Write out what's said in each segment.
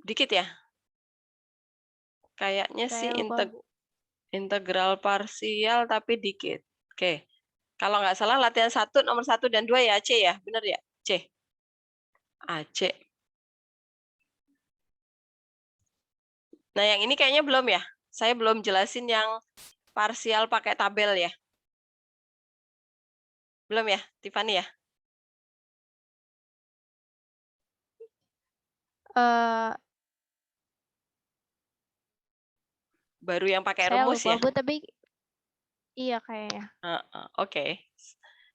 Dikit ya? Kayaknya sih Saya lupa, Bu. integral parsial tapi dikit. Oke. Kalau nggak salah latihan 1, nomor 1 dan 2 ya, C ya? Benar ya? C. AC. Nah, yang ini kayaknya belum ya? Saya belum jelasin yang parsial pakai tabel ya? Belum ya, Tiffany ya? Eh, Baru yang pakai saya rumus lupa, ya? Bu, tapi iya kayaknya. Oke.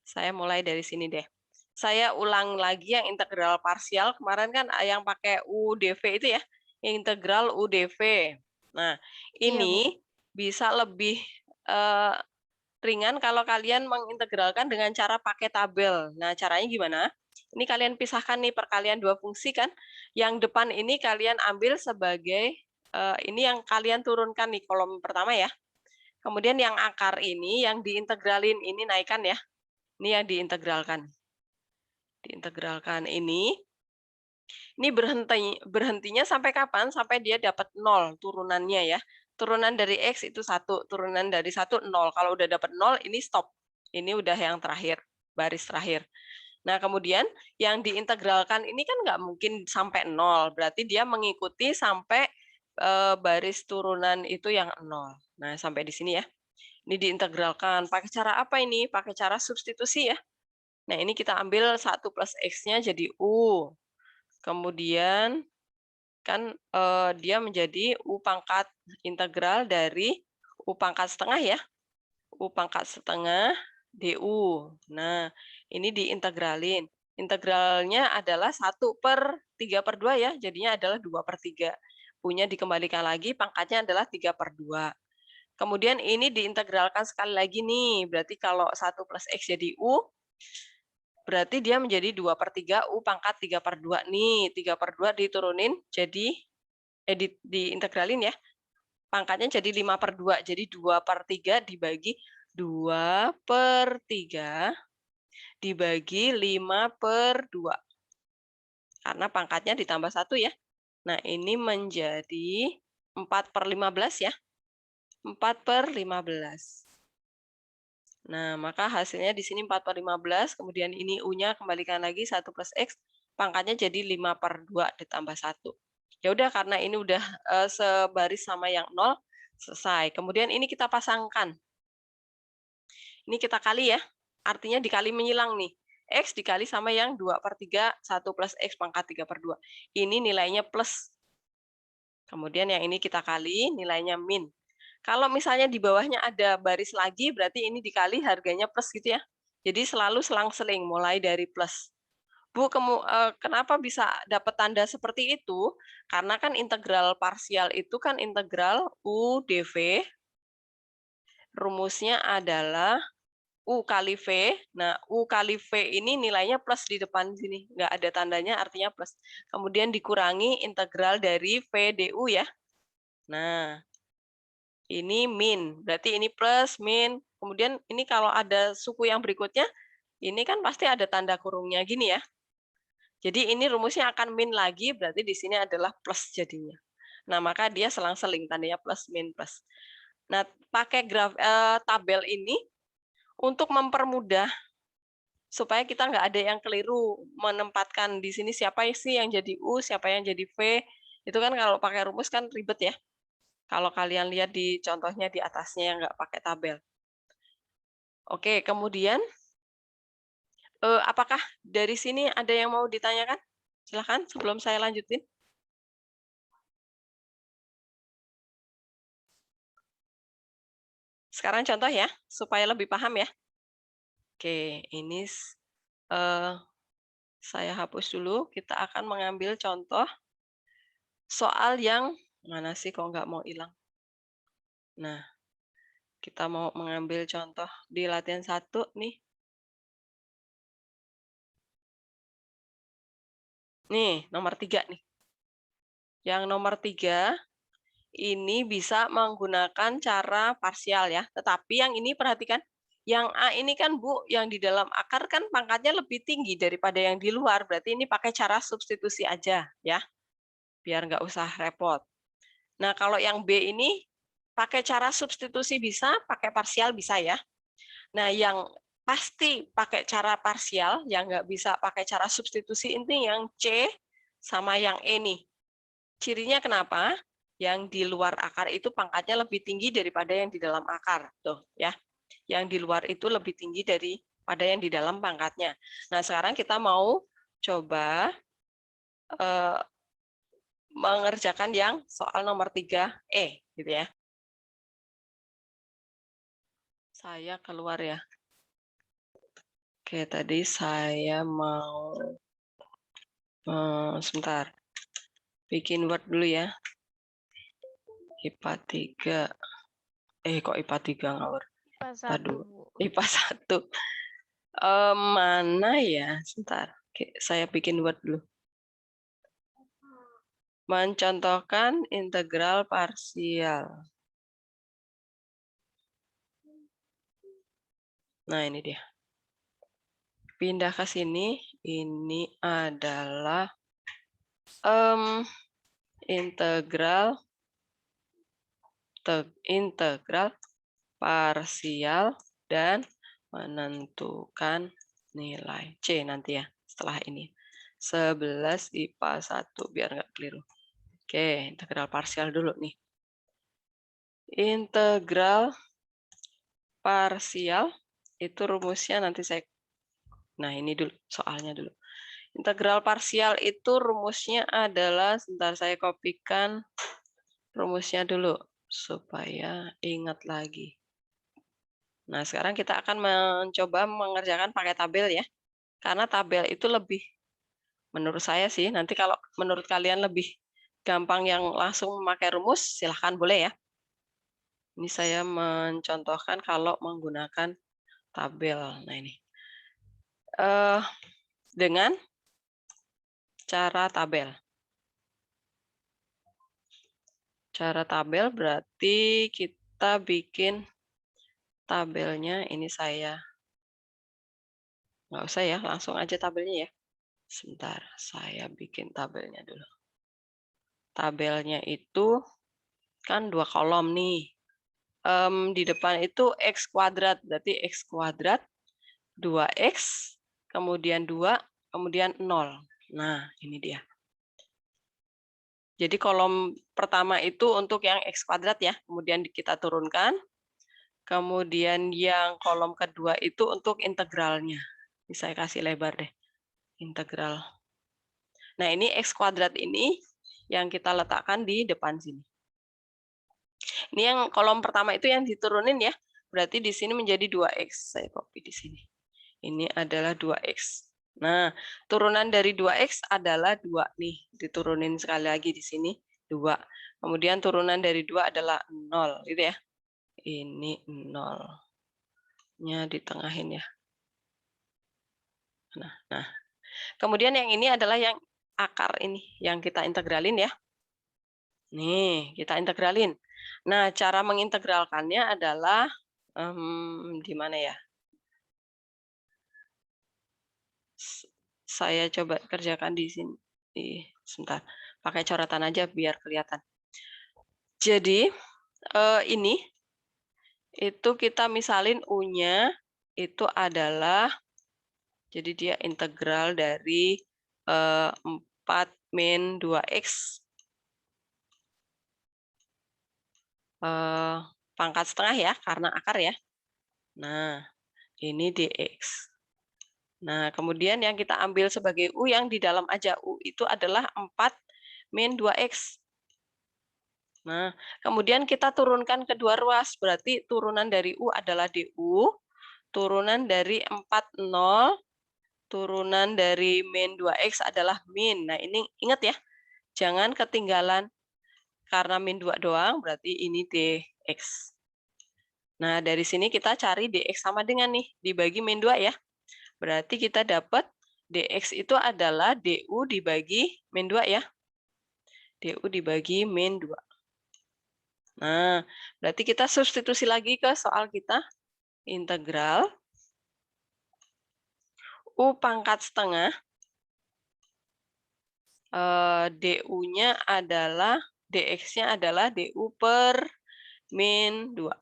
Saya mulai dari sini deh. Saya ulang lagi yang integral parsial. Kemarin kan yang pakai UDV itu ya, integral UDV. Nah, Iya, Bu. ini bisa lebih eh, ringan kalau kalian mengintegralkan dengan cara pakai tabel. Nah, caranya gimana? Ini kalian pisahkan nih perkalian dua fungsi kan. Yang depan ini kalian ambil sebagai, ini yang kalian turunkan nih kolom pertama ya. Kemudian yang akar ini, yang diintegralin ini naikkan ya. Ini yang diintegralkan. Diintegralkan ini berhentinya sampai kapan? Sampai dia dapat 0 turunannya ya. Turunan dari X itu 1, turunan dari 1, 0. Kalau udah dapat 0, ini stop. Ini udah yang terakhir, baris terakhir. Nah, kemudian yang diintegralkan ini kan nggak mungkin sampai 0. Berarti dia mengikuti sampai baris turunan itu yang 0. Nah, sampai di sini ya. Ini diintegralkan. Pakai cara apa ini? Pakai cara substitusi ya. Nah, ini kita ambil 1 plus X-nya jadi U. Kemudian kan dia menjadi U pangkat integral dari U pangkat setengah ya. U pangkat setengah DU. Nah, ini diintegralin. Integralnya adalah 1/3/2 ya, jadinya adalah 2/3. U-nya dikembalikan lagi, pangkatnya adalah 3/2. Kemudian ini diintegralkan sekali lagi nih, berarti kalau 1 plus X jadi U, berarti dia menjadi 2/3 U pangkat 3/2 nih. 3/2 diturunin jadi, diintegralin ya. Pangkatnya jadi 5/2. Jadi 2/3 dibagi 2/3 dibagi 5/2. Karena pangkatnya ditambah 1 ya. Nah, ini menjadi 4/15 ya. 4/15. Nah, maka hasilnya di sini 4/15, kemudian ini U-nya kembalikan lagi 1 plus X, pangkatnya jadi 5/2 ditambah 1. Ya udah, karena ini udah sebaris sama yang 0, selesai. Kemudian ini kita pasangkan. Ini kita kali ya, artinya dikali menyilang nih. X dikali sama yang 2/3, 1 plus X pangkat 3/2. Ini nilainya plus. Kemudian yang ini kita kali, nilainya min. Kalau misalnya di bawahnya ada baris lagi, berarti ini dikali harganya plus gitu ya. Jadi selalu selang-seling, mulai dari plus. Bu, kenapa bisa dapat tanda seperti itu? Karena kan integral parsial itu kan integral U dV, rumusnya adalah U kali V. Nah, U kali V ini nilainya plus di depan sini. Nggak ada tandanya, artinya plus. Kemudian dikurangi integral dari V du ya. Nah, ini min, berarti ini plus, min. Kemudian ini kalau ada suku yang berikutnya, ini kan pasti ada tanda kurungnya gini ya. Jadi ini rumusnya akan min lagi, berarti di sini adalah plus jadinya. Nah, maka dia selang-seling, tandanya plus, min, plus. Nah, pakai tabel ini untuk mempermudah supaya kita nggak ada yang keliru menempatkan di sini siapa sih yang jadi U, siapa yang jadi V. Itu kan kalau pakai rumus kan ribet ya. Kalau kalian lihat di contohnya di atasnya yang nggak pakai tabel. Oke, kemudian apakah dari sini ada yang mau ditanyakan? Silakan sebelum saya lanjutin. Sekarang contoh ya, supaya lebih paham ya. Oke, ini saya hapus dulu. Kita akan mengambil contoh soal yang mana sih kok nggak mau hilang. Nah, kita mau mengambil contoh di latihan 1 nih. Nih, nomor 3 nih. Yang nomor 3 ini bisa menggunakan cara parsial ya. Tetapi yang ini perhatikan, Yang A ini kan Bu, yang di dalam akar kan pangkatnya lebih tinggi daripada yang di luar, berarti ini pakai cara substitusi aja ya, biar nggak usah repot. Nah, kalau yang B ini pakai cara substitusi bisa, pakai parsial bisa ya. Nah, yang pasti pakai cara parsial, yang nggak bisa pakai cara substitusi ini yang C sama yang E nih. Cirinya kenapa? Yang di luar akar itu pangkatnya lebih tinggi daripada yang di dalam akar. Tuh, ya. Yang di luar itu lebih tinggi daripada yang di dalam pangkatnya. Nah, sekarang kita mau coba mengerjakan yang soal nomor 3E, gitu ya. Saya keluar ya. Oke, tadi saya mau sebentar. Bikin Word dulu ya. IPA 3. Kok IPA 3 nggak Word? IPA 1, Aduh, Bu. IPA 1. Mana ya? Sebentar. Oke, saya bikin Word dulu. Mencontohkan integral parsial. Nah, ini dia. Pindah ke sini. Ini adalah integral parsial dan menentukan nilai C nanti ya setelah ini. 11 IPA 1 biar nggak keliru. Oke, integral parsial dulu nih. Integral parsial itu rumusnya nanti saya. Nah, ini dulu soalnya dulu. Integral parsial itu rumusnya adalah, sebentar saya kopikan rumusnya dulu supaya ingat lagi. Nah, sekarang kita akan mencoba mengerjakan pakai tabel ya. Karena tabel itu lebih, menurut saya sih, nanti kalau menurut kalian lebih gampang yang langsung memakai rumus, silahkan boleh ya. Ini saya mencontohkan kalau menggunakan tabel. Nah ini. Dengan cara tabel. Cara tabel berarti kita bikin tabelnya, ini saya. Nggak usah ya, langsung aja tabelnya ya. Sebentar, saya bikin tabelnya dulu. Tabelnya itu kan 2 kolom nih. Di depan itu X kuadrat, berarti X kuadrat, 2X, kemudian 2, kemudian 0. Nah, ini dia. Jadi kolom pertama itu untuk yang X kuadrat ya, kemudian kita turunkan. Kemudian yang kolom kedua itu untuk integralnya. Ini saya kasih lebar deh, integral. Nah, ini X kuadrat ini yang kita letakkan di depan sini. Ini yang kolom pertama itu yang diturunin ya. Berarti di sini menjadi 2X. Saya copy di sini. Ini adalah 2X. Nah, turunan dari 2X adalah 2 nih. Diturunin sekali lagi di sini, 2. Kemudian turunan dari 2 adalah 0, gitu ya. Ini 0-nya ditengahin ya. Nah. Kemudian yang ini adalah yang akar ini, yang kita integralin ya. Nih, kita integralin. Nah, cara mengintegralkannya adalah, di mana ya? Saya coba kerjakan di sini. Sebentar, pakai coretan aja biar kelihatan. Jadi, ini, itu kita misalin U-nya itu adalah, jadi dia integral dari 4 min 2X pangkat setengah ya, karena akar ya. Nah, ini dx. Nah, kemudian yang kita ambil sebagai U yang di dalam aja U itu adalah 4 min 2X. Nah, kemudian kita turunkan kedua ruas, berarti turunan dari U adalah DU, turunan dari 40, turunan dari min 2X adalah min. Nah, ini ingat ya, jangan ketinggalan, karena min 2 doang, berarti ini dx. Nah, dari sini kita cari dx sama dengan nih, dibagi min 2 ya. Berarti kita dapat dx itu adalah du dibagi min 2 ya. Du dibagi min 2. Nah, berarti kita substitusi lagi ke soal kita. integral U pangkat setengah du-nya adalah dx-nya adalah du per min 2.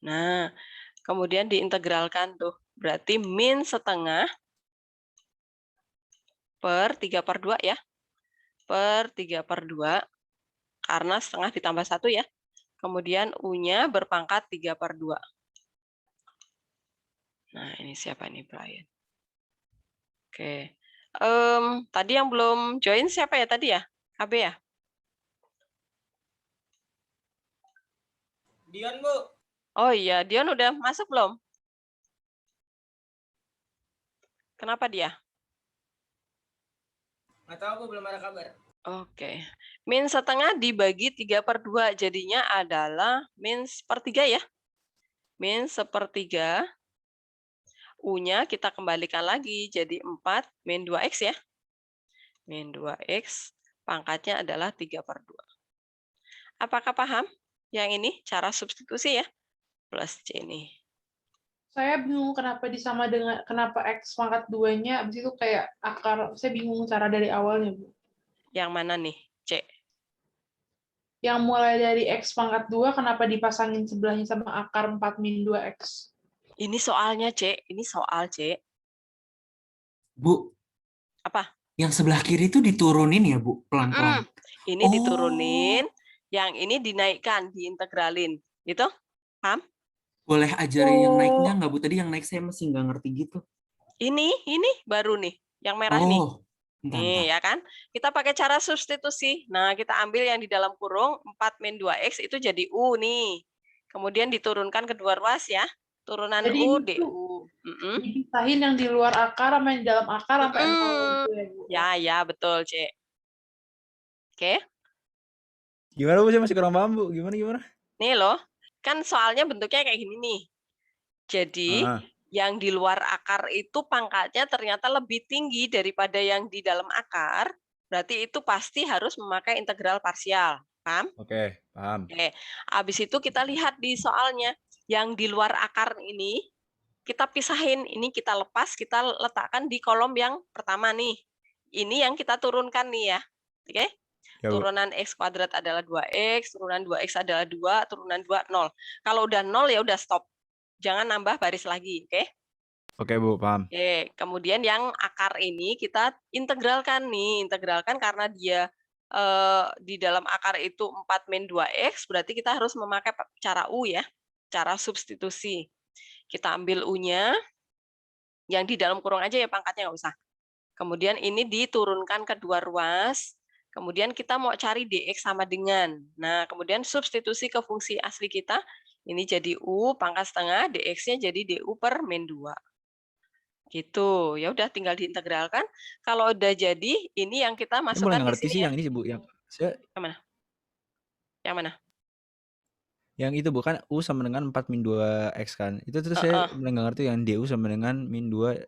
Nah, kemudian diintegralkan tuh. Berarti min setengah per 3/2 ya. Per 3/2 karena setengah ditambah 1 ya. Kemudian U-nya berpangkat 3/2. Nah, ini siapa nih, Brian? Oke. Tadi yang belum join siapa ya tadi ya? KB ya? Dion, Bu. Oh iya, Dion udah masuk belum? Kenapa dia? Nggak tahu, Bu, belum ada kabar. Oke. Min setengah dibagi 3/2 jadinya adalah min sepertiga ya. Min sepertiga. U-nya kita kembalikan lagi jadi 4 min 2x ya. Min 2x pangkatnya adalah 3/2. Apakah paham? Yang ini cara substitusi ya. Plus C ini. Saya bingung kenapa disama dengan kenapa X pangkat 2-nya habis itu kayak akar. Saya bingung cara dari awalnya, Bu. Yang mana nih? C. Yang mulai dari X pangkat 2 kenapa dipasangin sebelahnya sama akar 4 min 2X? Ini soalnya C, ini soal C. Bu. Apa? Yang sebelah kiri itu diturunin ya, Bu, pelan-pelan. Ini diturunin, yang ini dinaikkan, diintegralin. Gitu? Paham? Boleh ajarin yang naiknya nggak, Bu? Tadi yang naik saya masih nggak ngerti gitu. Ini baru nih, yang merah nih. Bentar. Nih, ya kan? Kita pakai cara substitusi. Nah, kita ambil yang di dalam kurung 4 min 2x itu jadi U nih. Kemudian diturunkan kedua ruas ya. Turunan Jadi U, itu du. dipisahin yang di luar akar sama yang di dalam akar sampai 0 itu ya, Bu. Ya, betul, C. Oke. Gimana, Bu? Saya masih kurang paham, Bu. Gimana? Nih loh, kan soalnya bentuknya kayak gini nih. Jadi, yang di luar akar itu pangkatnya ternyata lebih tinggi daripada yang di dalam akar, berarti itu pasti harus memakai integral parsial. Paham? Oke, paham. Oke, habis itu kita lihat di soalnya, yang di luar akar ini, kita pisahin, ini kita lepas, kita letakkan di kolom yang pertama nih. Ini yang kita turunkan nih ya. Oke? Ya, Bu. Turunan X kuadrat adalah 2X, turunan 2X adalah 2, turunan 2, 0. Kalau udah 0 ya udah stop. Jangan nambah baris lagi, oke? Oke, Bu, paham. Oke, kemudian yang akar ini kita integralkan nih. Integralkan karena dia di dalam akar itu 4 min 2X, berarti kita harus memakai cara U ya, cara substitusi. Kita ambil U-nya, yang di dalam kurung aja ya pangkatnya, nggak usah. Kemudian ini diturunkan kedua ruas, kemudian kita mau cari dx sama dengan. Nah, kemudian substitusi ke fungsi asli kita, ini jadi U pangkat setengah, dx-nya jadi du per min 2. Gitu, ya udah tinggal diintegralkan. Kalau udah jadi, ini yang kita Saya mulai masukkan nggak di ngerti sini sih ya. yang ini sih, Bu. Yang saya Yang mana? Yang mana? yang itu bukan U sama dengan 4 min 2X kan. Itu terus saya mulai nggak ngerti yang DU sama dengan min 2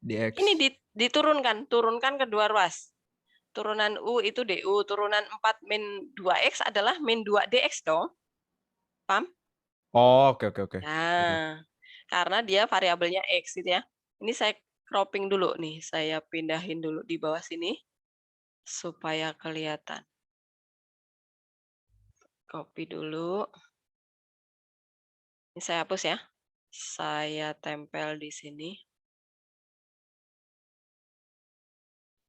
DX. Ini diturunkan, turunkan kedua ruas. Turunan U itu DU, turunan 4 min 2X adalah min 2 DX dong. Paham? Oh, oke. Nah, karena dia variabelnya X gitu ya. Ini saya cropping dulu nih, saya pindahin dulu di bawah sini supaya kelihatan. Copy dulu. Ini saya hapus ya. Saya tempel di sini.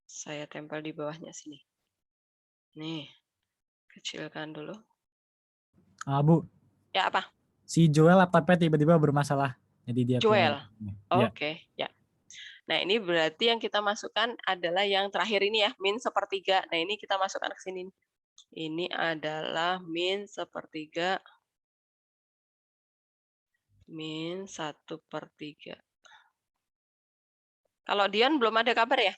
Saya tempel di bawahnya sini. Nih, kecilkan dulu. Bu. Ya apa? Si Joel laptopnya tiba-tiba bermasalah. Jadi dia Joel. Ya. Oke, ya. Nah, ini berarti yang kita masukkan adalah yang terakhir ini ya, min sepertiga. Nah, ini kita masukkan ke sini. Ini adalah min sepertiga. Min 1/3. Kalau Dion belum ada kabar ya?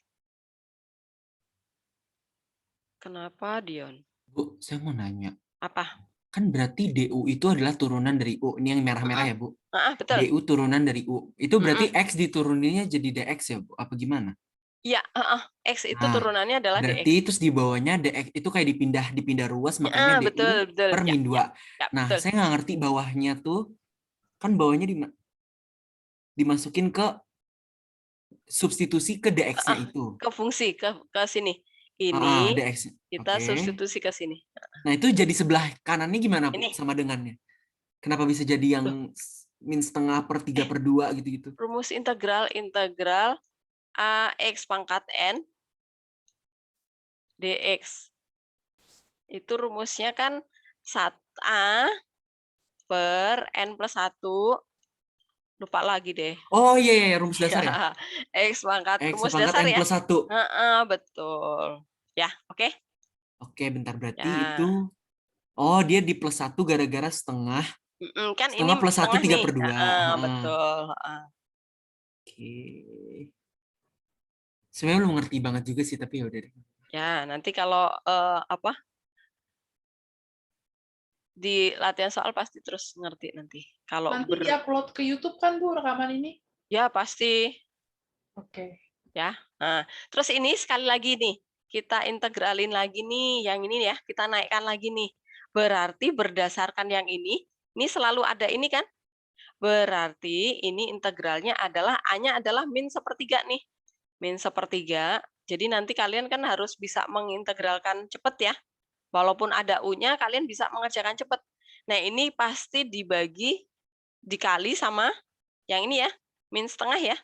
Kenapa Dion? Bu, saya mau nanya. Apa? Kan berarti DU itu adalah turunan dari U. Ini yang merah-merah ya, Bu? Betul. DU turunan dari U. Itu berarti X dituruninnya jadi DX ya, Bu? Apa gimana? Iya, X itu turunannya adalah berarti DX. terus di bawahnya DX itu kayak dipindah ruas, makanya DU betul. per min 2. Ya, Nah, betul. saya nggak ngerti bawahnya tuh, kan bawahnya di dimasukin ke substitusi ke dx-nya itu. Ke fungsi, ke sini. Ah, Ini dx. kita Oke. substitusi ke sini. Nah, itu jadi sebelah kanannya gimana, Bu, Ini. sama dengannya? Kenapa bisa jadi yang min setengah per 3/2 gitu-gitu? Rumus integral AX pangkat N dx. Itu rumusnya kan A per N plus 1. Lupa lagi deh. Oh iya, iya, rumus dasar ya? X pangkat X rumus pangkat dasar N ya. plus 1. Betul. Ya, oke. Oke, bentar, berarti Ya. itu, oh dia di plus 1 gara-gara setengah. Kan ini Setengah plus 1 setengah nih. 3/2. Betul. Oke. Sebenarnya belum ngerti banget juga sih, tapi ya udah deh. Ya, nanti kalau di latihan soal pasti terus ngerti nanti. Kalau Nanti di-upload ke YouTube kan, Bu, rekaman ini? Ya, pasti. Oke. Ya. Nah, terus ini sekali lagi nih, kita integralin lagi nih, yang ini ya, kita naikkan lagi nih. Berarti berdasarkan yang ini selalu ada ini kan? Berarti ini integralnya adalah A-nya adalah min sepertiga nih. Min sepertiga. Jadi nanti kalian kan harus bisa mengintegralkan cepat ya. Walaupun ada U-nya, kalian bisa mengerjakan cepat. Nah, ini pasti dikali sama yang ini ya, min setengah ya.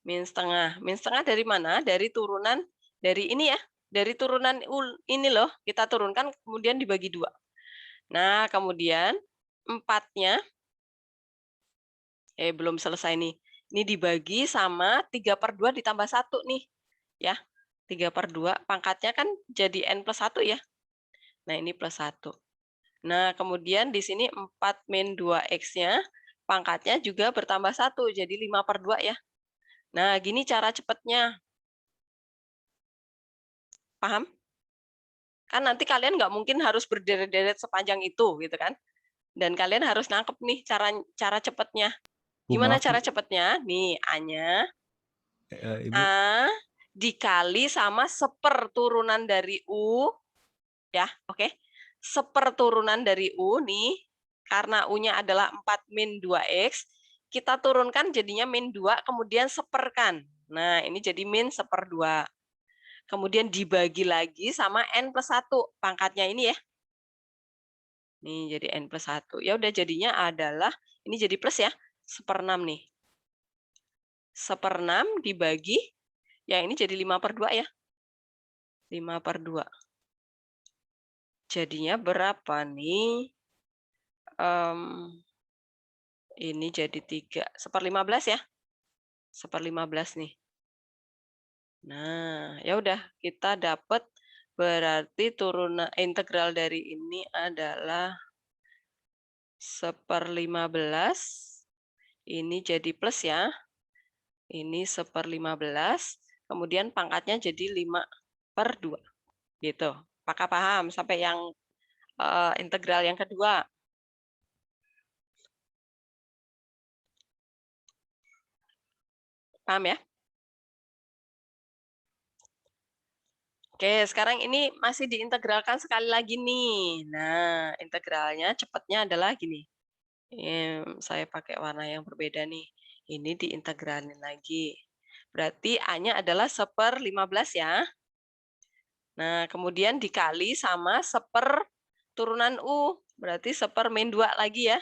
Min setengah. Min setengah dari mana? Dari turunan, dari ini ya. Dari turunan ini loh, kita turunkan, kemudian dibagi 2. Nah, kemudian 4-nya, belum selesai nih. Ini dibagi sama 3/2 ditambah 1 nih. Ya, 3/2, pangkatnya kan jadi N plus 1 ya. Nah, ini plus 1. Nah, kemudian di sini 4 min 2X-nya, pangkatnya juga bertambah 1, jadi 5/2 ya. Nah, gini cara cepatnya. Paham? Kan nanti kalian nggak mungkin harus berderet-deret sepanjang itu, gitu kan. Dan kalian harus nangkep nih cara cepatnya. Gimana cara cepatnya? Nih, A-nya, A dikali sama seperturunan dari U, ya, oke. Seperturunan dari U nih, karena U-nya adalah 4 min 2X, kita turunkan jadinya min 2, kemudian seperkan. Nah, ini jadi min 1/2. Kemudian dibagi lagi sama N plus 1, pangkatnya ini ya. Nih, jadi N plus 1. Ya udah, jadinya adalah, ini jadi plus ya, 1/6 nih. 1/6 dibagi, ya ini jadi 5/2 ya. 5/2. Jadinya berapa nih? Ini jadi 3, 1/15 ya. 1/15 nih. Nah, ya udah, kita dapat berarti turunan integral dari ini adalah 1/15. Ini jadi plus ya. Ini 1/15. Kemudian pangkatnya jadi 5/2. Gitu. Apakah paham sampai yang integral yang kedua? Paham ya? Oke, sekarang ini masih diintegralkan sekali lagi nih. Nah, integralnya cepatnya adalah gini. Saya pakai warna yang berbeda nih. Ini diintegralin lagi. Berarti A-nya adalah 1/15 ya. Nah, kemudian dikali sama turunan U. Berarti 1/-2 lagi ya.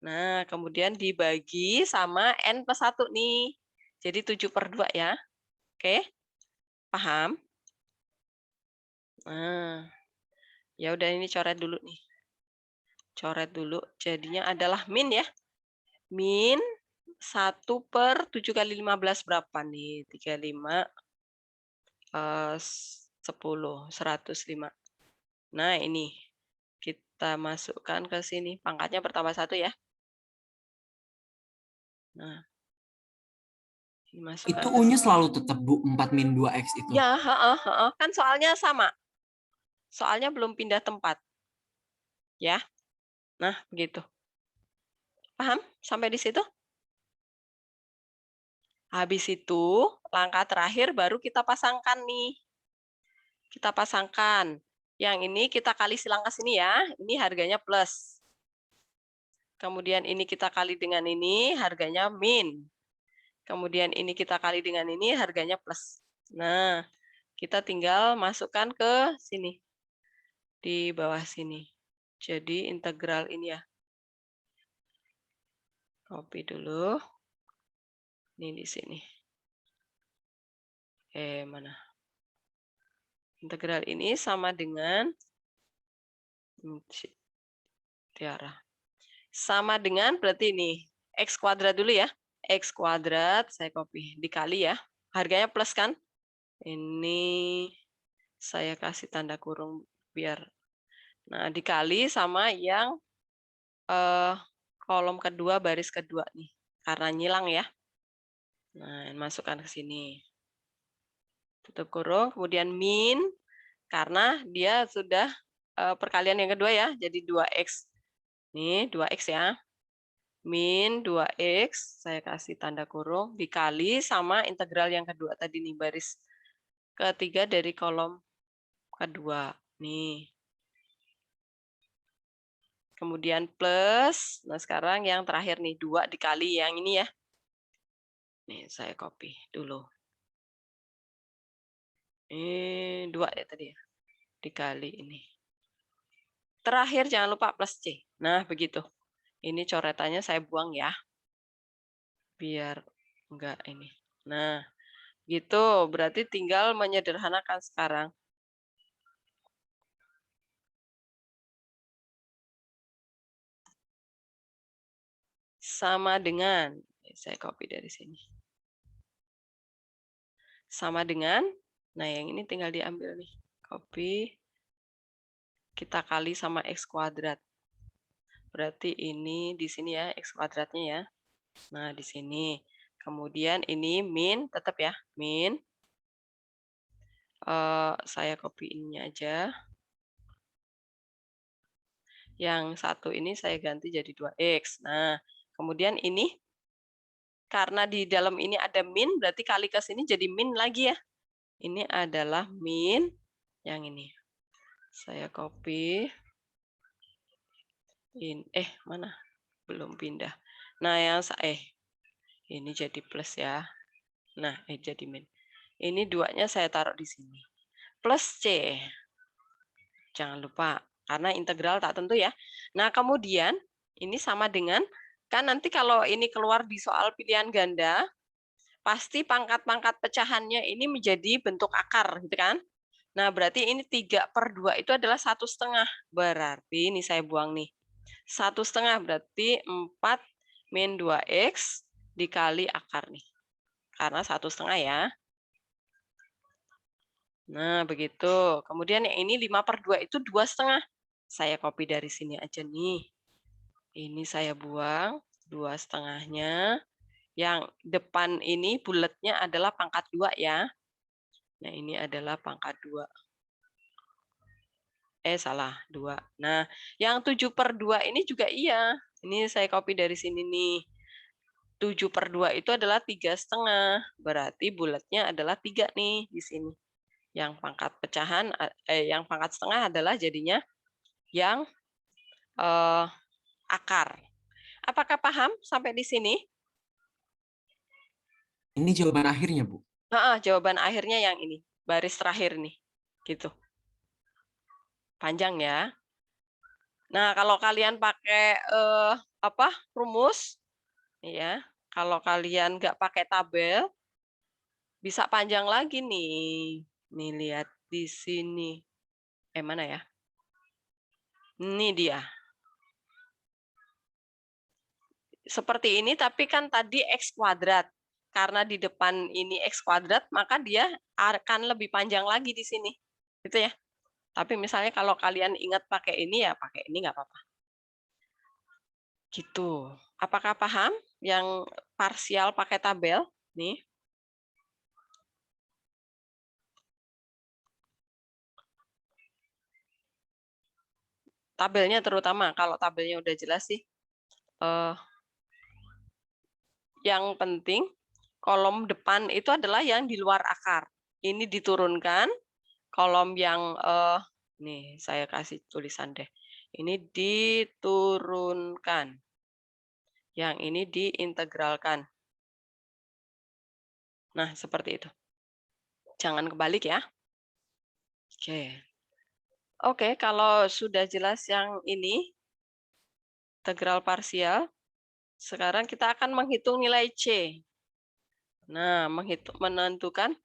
Nah, kemudian dibagi sama N plus 1 nih. Jadi 7/2 ya. Oke, paham? Nah, ya udah, ini coret dulu nih. Coret dulu, jadinya adalah min ya. Min 1/7 kali 15 berapa nih? 35, 10, 105. Nah, ini kita masukkan ke sini. Pangkatnya bertambah 1 ya. Nah, dimasukkan Itu ke U-nya sini. selalu tetap, Bu, 4 min 2X itu? Ya, kan soalnya sama. Soalnya belum pindah tempat. Ya. Nah, begitu. Paham sampai di situ? Habis itu, langkah terakhir baru kita pasangkan nih. Kita pasangkan. Yang ini kita kali silang ke sini ya. Ini harganya plus. Kemudian ini kita kali dengan ini, harganya min. Kemudian ini kita kali dengan ini, harganya plus. Nah, kita tinggal masukkan ke sini. Di bawah sini. Jadi integral ini ya. Copy dulu. Ini di sini. Mana? Integral ini sama dengan Tiara. Sama dengan berarti ini X kuadrat dulu ya. X kuadrat saya copy dikali ya. Harganya plus kan? Ini saya kasih tanda kurung biar. Nah, dikali sama yang kolom kedua baris kedua nih. Karena nyilang ya. Nah, masukkan ke sini. Tutup kurung, kemudian min karena dia sudah perkalian yang kedua ya, jadi 2x. Nih, 2x ya. Min 2x, saya kasih tanda kurung, dikali sama integral yang kedua tadi nih, baris ketiga dari kolom kedua. Nih. Kemudian plus, nah sekarang yang terakhir nih, 2 dikali yang ini ya. Nih, saya copy dulu. Ini 2 ya tadi ya. Dikali ini. Terakhir jangan lupa plus C. Nah, begitu. Ini coretannya saya buang ya. Biar enggak ini. Nah, gitu. Berarti tinggal menyederhanakan sekarang. Sama dengan, saya copy dari sini. Sama dengan, nah yang ini tinggal diambil nih. Copy. Kita kali sama X kuadrat. Berarti ini di sini ya, X kuadratnya ya. Nah, di sini. Kemudian ini min, tetap ya, min. Saya copy ininya aja. Yang satu ini saya ganti jadi 2X. Nah, kemudian ini, karena di dalam ini ada min, berarti kali ke sini jadi min lagi ya. Ini adalah min yang ini. Saya copy. Mana? Belum pindah. Nah, yang ini jadi plus ya. Nah, jadi min. Ini 2-nya saya taruh di sini. Plus C. Jangan lupa, karena integral tak tentu ya. Nah, kemudian ini sama dengan, kan nanti kalau ini keluar di soal pilihan ganda, pasti pangkat-pangkat pecahannya ini menjadi bentuk akar, gitu kan? Nah, berarti ini 3/2 itu adalah 1/2. Berarti ini saya buang nih. 1/2 berarti 4 min 2x dikali akar nih. Karena 1/2 ya. Nah, begitu. Kemudian yang ini 5/2 itu 2/2. Saya copy dari sini aja nih. Ini saya buang 2/2-nya. Yang depan ini bulatnya adalah pangkat 2 ya. Nah, ini adalah pangkat 2. Salah, 2. Nah, yang 7/2 ini juga iya. Ini saya copy dari sini nih. 7/2 itu adalah 3/2. Berarti bulatnya adalah 3 nih di sini. Yang pangkat pecahan, yang pangkat setengah adalah jadinya yang akar. Apakah paham sampai di sini? Ini jawaban akhirnya, Bu. Jawaban akhirnya yang ini, baris terakhir nih. Gitu. Panjang ya. Nah, kalau kalian pakai rumus ya, kalau kalian nggak pakai tabel bisa panjang lagi nih. Nih lihat di sini. Mana ya? Ini dia. Seperti ini, tapi kan tadi X kuadrat. Karena di depan ini X kuadrat, maka dia akan lebih panjang lagi di sini. Gitu ya. Tapi misalnya kalau kalian ingat pakai ini, ya pakai ini nggak apa-apa. Gitu. Apakah paham yang parsial pakai tabel? Nih. Tabelnya terutama, kalau tabelnya udah jelas sih. Yang penting, kolom depan itu adalah yang di luar akar. Ini diturunkan, kolom yang, nih saya kasih tulisan deh. Ini diturunkan. Yang ini diintegralkan. Nah, seperti itu. Jangan kebalik ya. Oke. Oke, kalau sudah jelas yang ini, integral parsial, sekarang kita akan menghitung nilai C. Nah, menentukan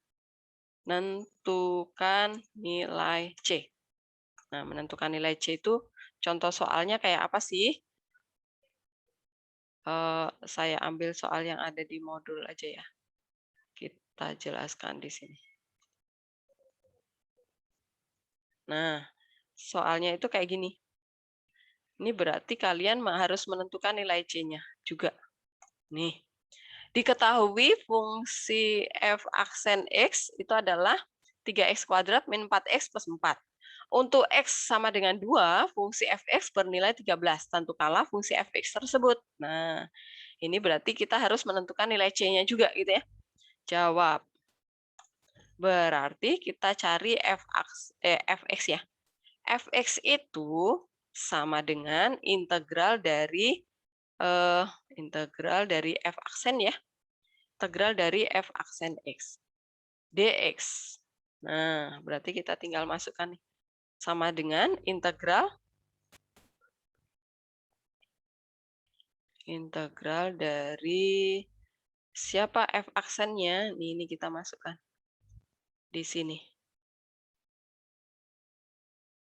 nilai C. Nah, menentukan nilai C itu contoh soalnya kayak apa sih? Saya ambil soal yang ada di modul aja ya. Kita jelaskan di sini. Nah, soalnya itu kayak gini. Ini berarti kalian harus menentukan nilai C-nya juga. Nih, diketahui fungsi f aksen X itu adalah 3x kuadrat min 4x plus 4. Untuk X sama dengan 2, fungsi fx bernilai 13. Tentukanlah fungsi fx tersebut. Nah, ini berarti kita harus menentukan nilai C-nya juga gitu ya. Jawab. Berarti kita cari fx ya. Fx itu sama dengan integral dari f aksen ya. Integral dari f aksen X. dx. Nah, berarti kita tinggal masukkan nih. Sama dengan integral dari siapa f aksennya? Ini kita masukkan di sini.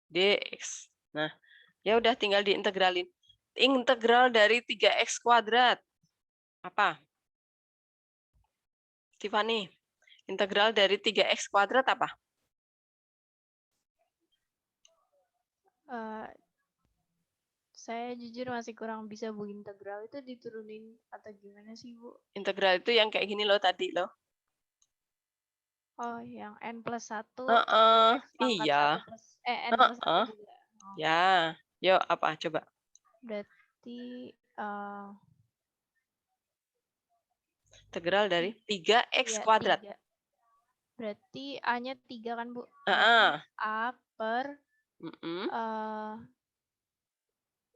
dx. Nah, ya udah tinggal diintegralin. Integral dari 3x kuadrat. Apa? Tiffany, integral dari 3x kuadrat apa? Saya jujur masih kurang bisa Bu, integral itu diturunin atau gimana sih Bu? Integral itu yang kayak gini loh tadi loh. Oh, yang n plus 1 Iya. n plus 1 juga. Oh, Ya, yuk apa coba? berarti Integral dari 3x iya, kuadrat. 3. Berarti A-nya 3 kan Bu? Heeh. A per Mm-mm.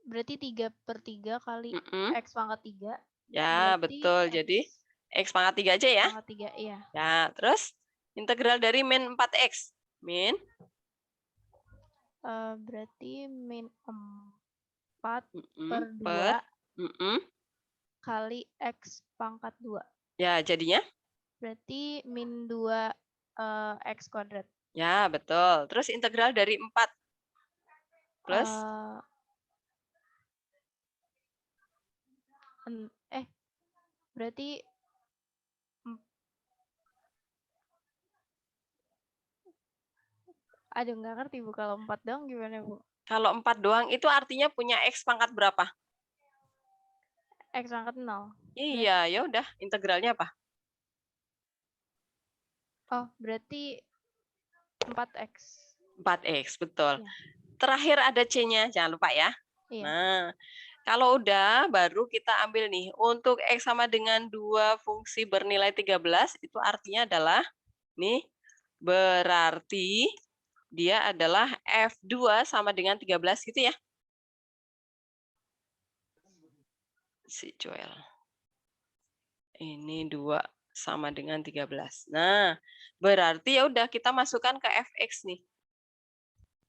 berarti 3/3 kali Mm-mm. X pangkat 3. Ya, Berarti betul. Jadi X pangkat 3 aja ya. pangkat 3, iya. Ya, terus integral dari min 4x. Min Berarti min 4 mm-mm, per 2 mm-mm. kali X pangkat 2. Ya, jadinya? Berarti min 2 X kuadrat. Ya, betul. Terus integral dari 4 plus berarti aduh nggak ngerti Bu, kalau 4 doang gimana Bu? kalau 4 doang itu artinya punya X pangkat berapa? X pangkat 0. Iya, ya udah, integralnya apa? Oh, berarti 4x. 4x, betul. Ya. Terakhir ada C-nya, jangan lupa ya. Iya. Nah, kalau udah, baru kita ambil nih. Untuk X sama dengan 2 fungsi bernilai 13, itu artinya adalah, nih, berarti dia adalah F2 sama dengan 13 gitu ya. Si Joel. Ini 2 sama dengan 13. Nah, berarti ya udah kita masukkan ke fx nih.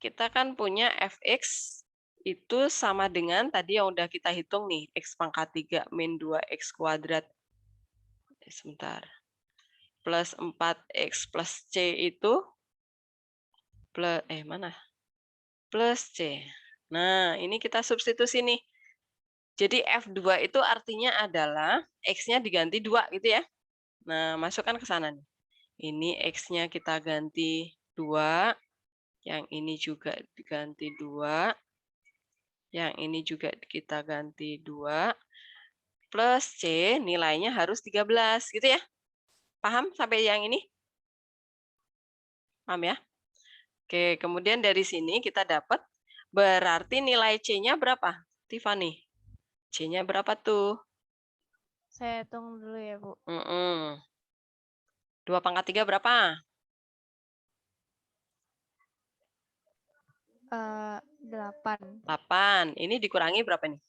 Kita kan punya fx itu sama dengan tadi yang udah kita hitung nih, x pangkat 3 min 2x kuadrat. Sebentar. Plus 4x plus c itu plus mana? Plus c. Nah, ini kita substitusi nih. Jadi F2 itu artinya adalah X-nya diganti 2 gitu ya. Nah, masukkan ke sana nih. Ini X-nya kita ganti 2. Yang ini juga diganti 2. Yang ini juga kita ganti 2. Plus C nilainya harus 13 gitu ya. Paham sampai yang ini? Paham ya? Oke, kemudian dari sini kita dapat berarti nilai C-nya berapa? Tiffany. C-nya berapa tuh? Saya hitung dulu ya, Bu. 2 pangkat 3 berapa? 8. 8. Ini dikurangi berapa nih?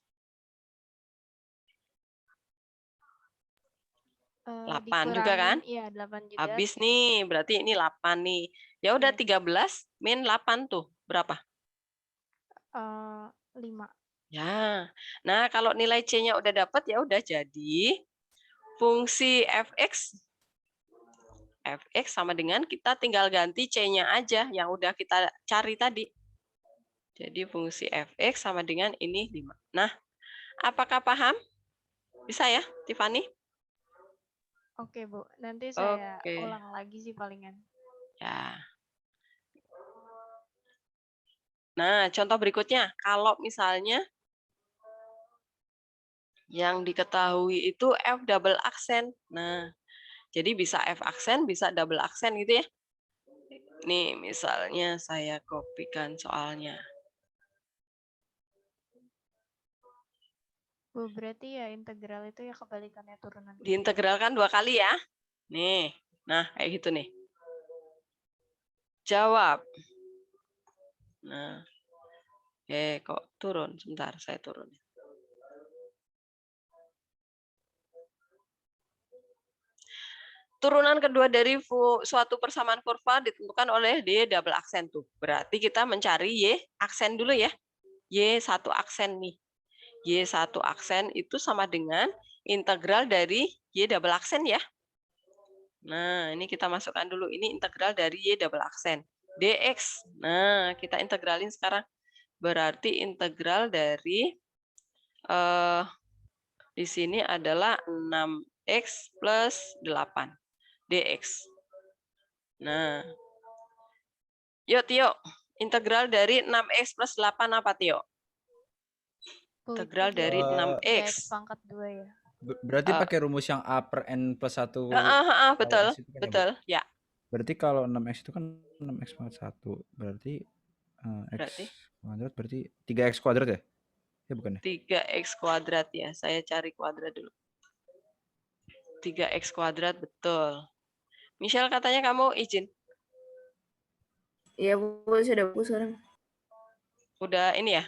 8 juga kan? Iya, 8 juga. Habis nih, berarti ini 8 nih. Ya udah Iya. 13 min 8 tuh, berapa? 5. Ya. Nah, kalau nilai C-nya udah dapat ya udah jadi fungsi fx sama dengan kita tinggal ganti C-nya aja yang udah kita cari tadi. Jadi fungsi fx sama dengan ini 5. Nah, apakah paham? Bisa ya, Tiffany? Oke, Bu. Nanti saya Oke. ulang lagi sih palingan. Ya. Nah, contoh berikutnya, kalau misalnya yang diketahui itu F double aksen. Nah, jadi bisa F aksen, bisa double aksen gitu ya. Nih, misalnya saya kopikan soalnya. Bu, berarti ya integral itu ya kebalikannya turunan. Diintegralkan 2 kali ya. Nih, nah kayak gitu nih. Jawab. Nah, kok turun? Sebentar, saya turun. Turunan kedua dari suatu persamaan kurva ditentukan oleh D double aksen tuh. Berarti kita mencari Y aksen dulu ya. Y1 aksen nih. Y1 aksen itu sama dengan integral dari Y double aksen ya. Nah, ini kita masukkan dulu. Ini integral dari Y double aksen. Dx. Nah, kita integralin sekarang. Berarti integral dari di sini adalah 6x plus 8 dx. Nah, yuk Tio, integral dari 6x plus 8 apa Tio? Bu, Integral itu dari 6x. 3x pangkat 2 ya. Berarti pakai rumus yang A per N plus 1 Betul, X itu kan ya, Bu? betul. Ya. Berarti kalau 6X itu kan 6X pangkat 1. Berarti Berarti? X kuadrat berarti 3X kuadrat ya? Ya bukan ya? 3x kuadrat ya. Saya cari kuadrat dulu. 3x kuadrat, betul. Michelle katanya kamu izin. Iya, Bu, sudah Bu sekarang. Udah ini ya?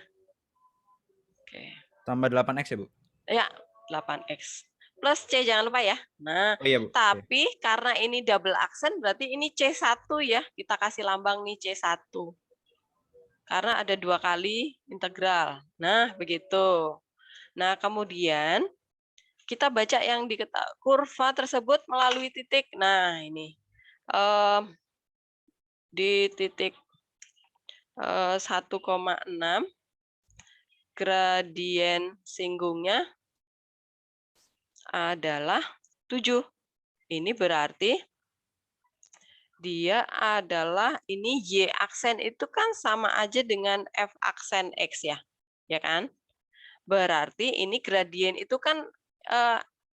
Oke. Tambah 8X ya, Bu? Ya, 8x. Plus C jangan lupa ya. Nah, Oh iya, Bu. tapi karena ini double aksen berarti ini C1 ya. Kita kasih lambang nih C1. Karena ada 2 kali integral. Nah, begitu. Nah, kemudian kita baca yang kurva tersebut melalui titik. Nah, ini. Di titik 1,6 gradien singgungnya adalah 7. Ini berarti dia adalah ini Y aksen itu kan sama aja dengan F aksen X ya. Ya kan? Berarti ini gradien itu kan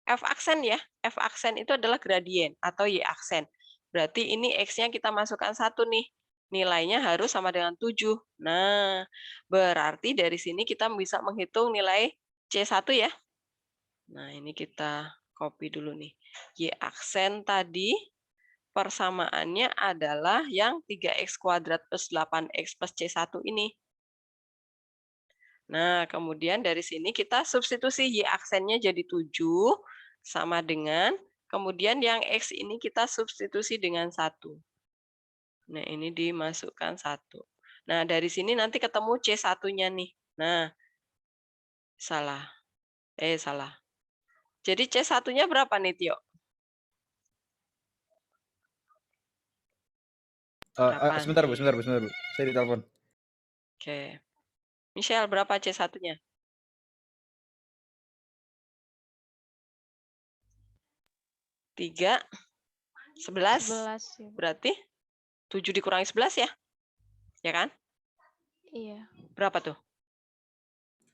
F aksen ya. F aksen itu adalah gradien atau Y aksen. Berarti ini X-nya kita masukkan 1 nih. Nilainya harus sama dengan 7. Nah, berarti dari sini kita bisa menghitung nilai C1 ya. Nah, ini kita copy dulu nih. Y aksen tadi persamaannya adalah yang 3x kuadrat plus 8x plus C1 ini. Nah, kemudian dari sini kita substitusi Y aksennya jadi 7 sama dengan, kemudian yang X ini kita substitusi dengan 1. Nah, ini dimasukkan 1. Nah, dari sini nanti ketemu C1-nya nih. Nah, salah. Salah. Jadi C1-nya berapa nih, Tio? Sebentar Bu. Saya ditelepon. Oke. Michelle, berapa C1-nya? 3, 11. 11 ya. Berarti 7 dikurangi 11 ya? Ya kan? Iya. Berapa tuh?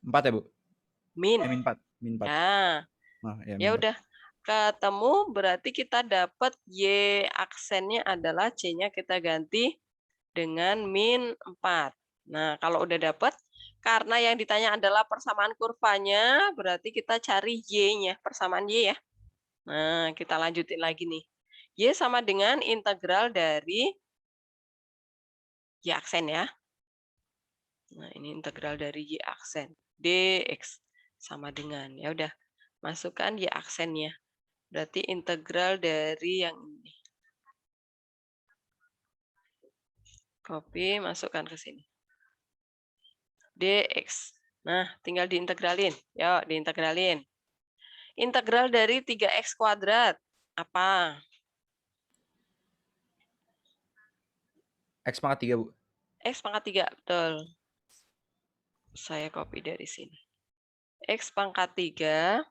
4 ya, Bu? Min. Min 4. Nah, ya udah. Ketemu berarti kita dapat Y aksennya adalah C-nya kita ganti dengan min 4. Nah, kalau udah dapat, karena yang ditanya adalah persamaan kurvanya, berarti kita cari Y-nya, persamaan Y ya. Nah, kita lanjutin lagi nih. Y sama dengan integral dari Y aksen ya. Nah, ini integral dari Y aksen. Dx sama dengan, ya udah, masukkan Y aksennya. Berarti integral dari yang ini. Copy, masukkan ke sini. Dx. Nah, tinggal diintegralin. Yuk, diintegralin. Integral dari 3x kuadrat. Apa? X pangkat 3, Bu. X pangkat 3, betul. Saya copy dari sini. X pangkat 3.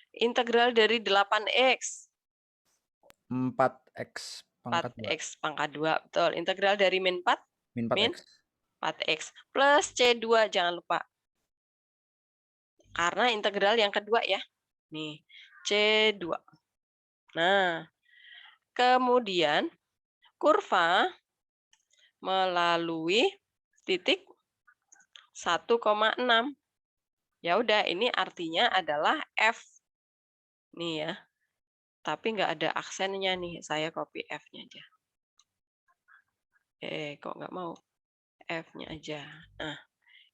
Integral dari 8x. 4x pangkat 2. 4x pangkat 2, betul. Integral dari min 4. Min Min 4x. 4x. Plus C2, jangan lupa. Karena integral yang kedua ya. Nih, C2. Nah, kemudian kurva melalui titik 1,6. Ya udah, ini artinya adalah F. Nih ya. Tapi nggak ada aksennya nih. Saya copy F-nya aja. Kok nggak mau? F-nya aja. Nah,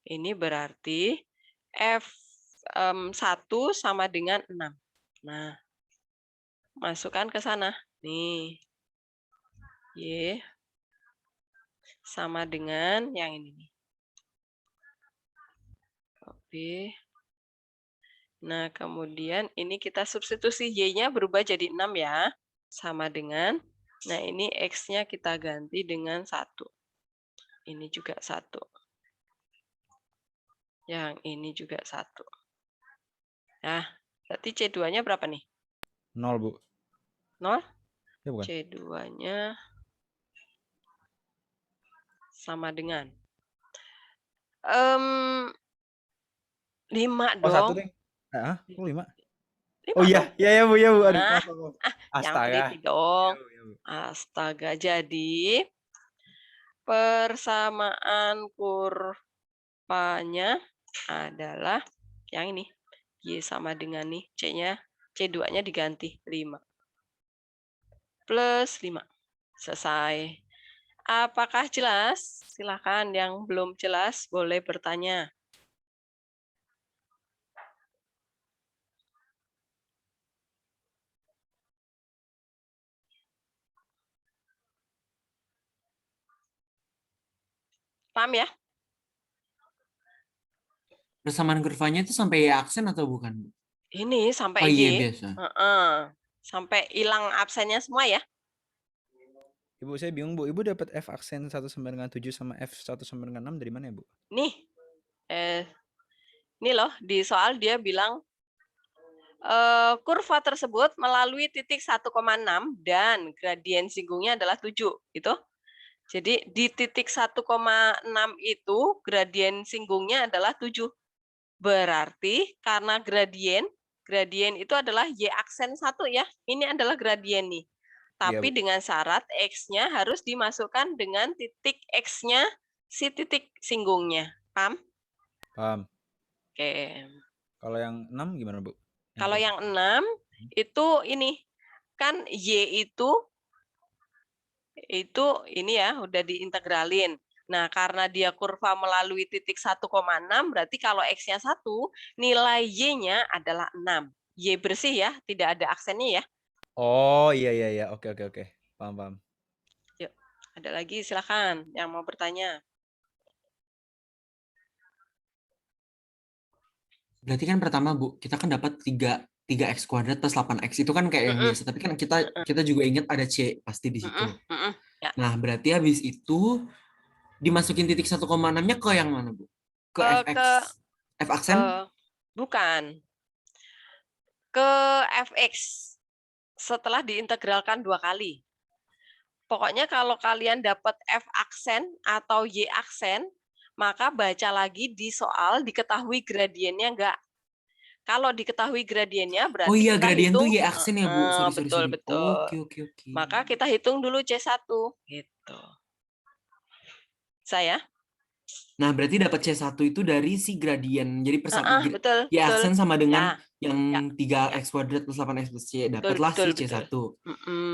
ini berarti F1 sama dengan 6. Nah, masukkan ke sana. Nih. Y sama dengan yang ini nih. Copy. Nah, kemudian ini kita substitusi Y-nya berubah jadi 6 ya. Sama dengan, nah ini X-nya kita ganti dengan 1. Ini juga 1. Yang ini juga 1. Nah, berarti C2-nya berapa nih? 0, Bu. 0? Ya bukan? C2-nya sama dengan 5 Oh, 1 dong. deh. Heeh, 5. 5 Oh iya, dong. iya ya, Bu, ya, Bu. Aduh, Nah, maaf, maaf. yang Astaga. teliti dong. Iya, Bu, ya, Bu. Astaga, jadi persamaan kurvanya adalah yang ini. Y sama dengan nih, C-nya, C2-nya diganti 5. Plus 5. Selesai. Apakah jelas? Silakan yang belum jelas boleh bertanya. Paham ya? Persamaan kurvanya itu sampai Y aksen atau bukan, Bu? Ini sampai Oh iya Y. biasa. Sampai hilang absennya semua ya. Ibu, saya bingung, Bu. Ibu dapat F aksen 1 sama dengan 7 sama F 1 sama dengan 6 dari mana ya, Bu? Nih. Ini loh, di soal dia bilang kurva tersebut melalui titik 1,6 dan gradien singgungnya adalah 7, gitu. Jadi di titik 1,6 itu gradien singgungnya adalah 7. Berarti karena gradien itu adalah Y aksen 1 ya. Ini adalah gradien nih. Tapi Bu. dengan syarat X-nya harus dimasukkan dengan titik X-nya si titik singgungnya. Paham? Paham. Oke. Kalau yang 6 gimana, Bu? Kalau yang 6 itu ini kan Y itu ini ya udah diintegralin. Nah, karena dia kurva melalui titik 1,6 berarti kalau X-nya 1, nilai Y-nya adalah 6. Y bersih ya, tidak ada aksennya ya. Oh, iya. Oke. Paham. Yuk, ada lagi silakan yang mau bertanya. Berarti kan pertama, Bu, kita kan dapat 3x kuadrat plus 8x. Itu kan kayak yang biasa. Tapi kan kita juga ingat ada C pasti di situ. Ya. Nah, berarti habis itu dimasukin titik 1,6-nya ke yang mana, Bu? Ke F aksen? Bukan. Ke Fx. Setelah diintegralkan 2 kali. Pokoknya kalau kalian dapat F aksen atau Y aksen, maka baca lagi di soal diketahui gradiennya enggak. Kalau diketahui gradiennya berarti Oh iya, kita gradien hitung, tuh Y aksen ya, Bu. Sorry. Betul. Oke. Maka kita hitung dulu C1 gitu. Saya? Nah, berarti dapat C1 itu dari si gradien. Jadi Betul. Y aksen sama dengan Ya. yang 3x kuadrat plus 8x plus C. Dapatlah si C1.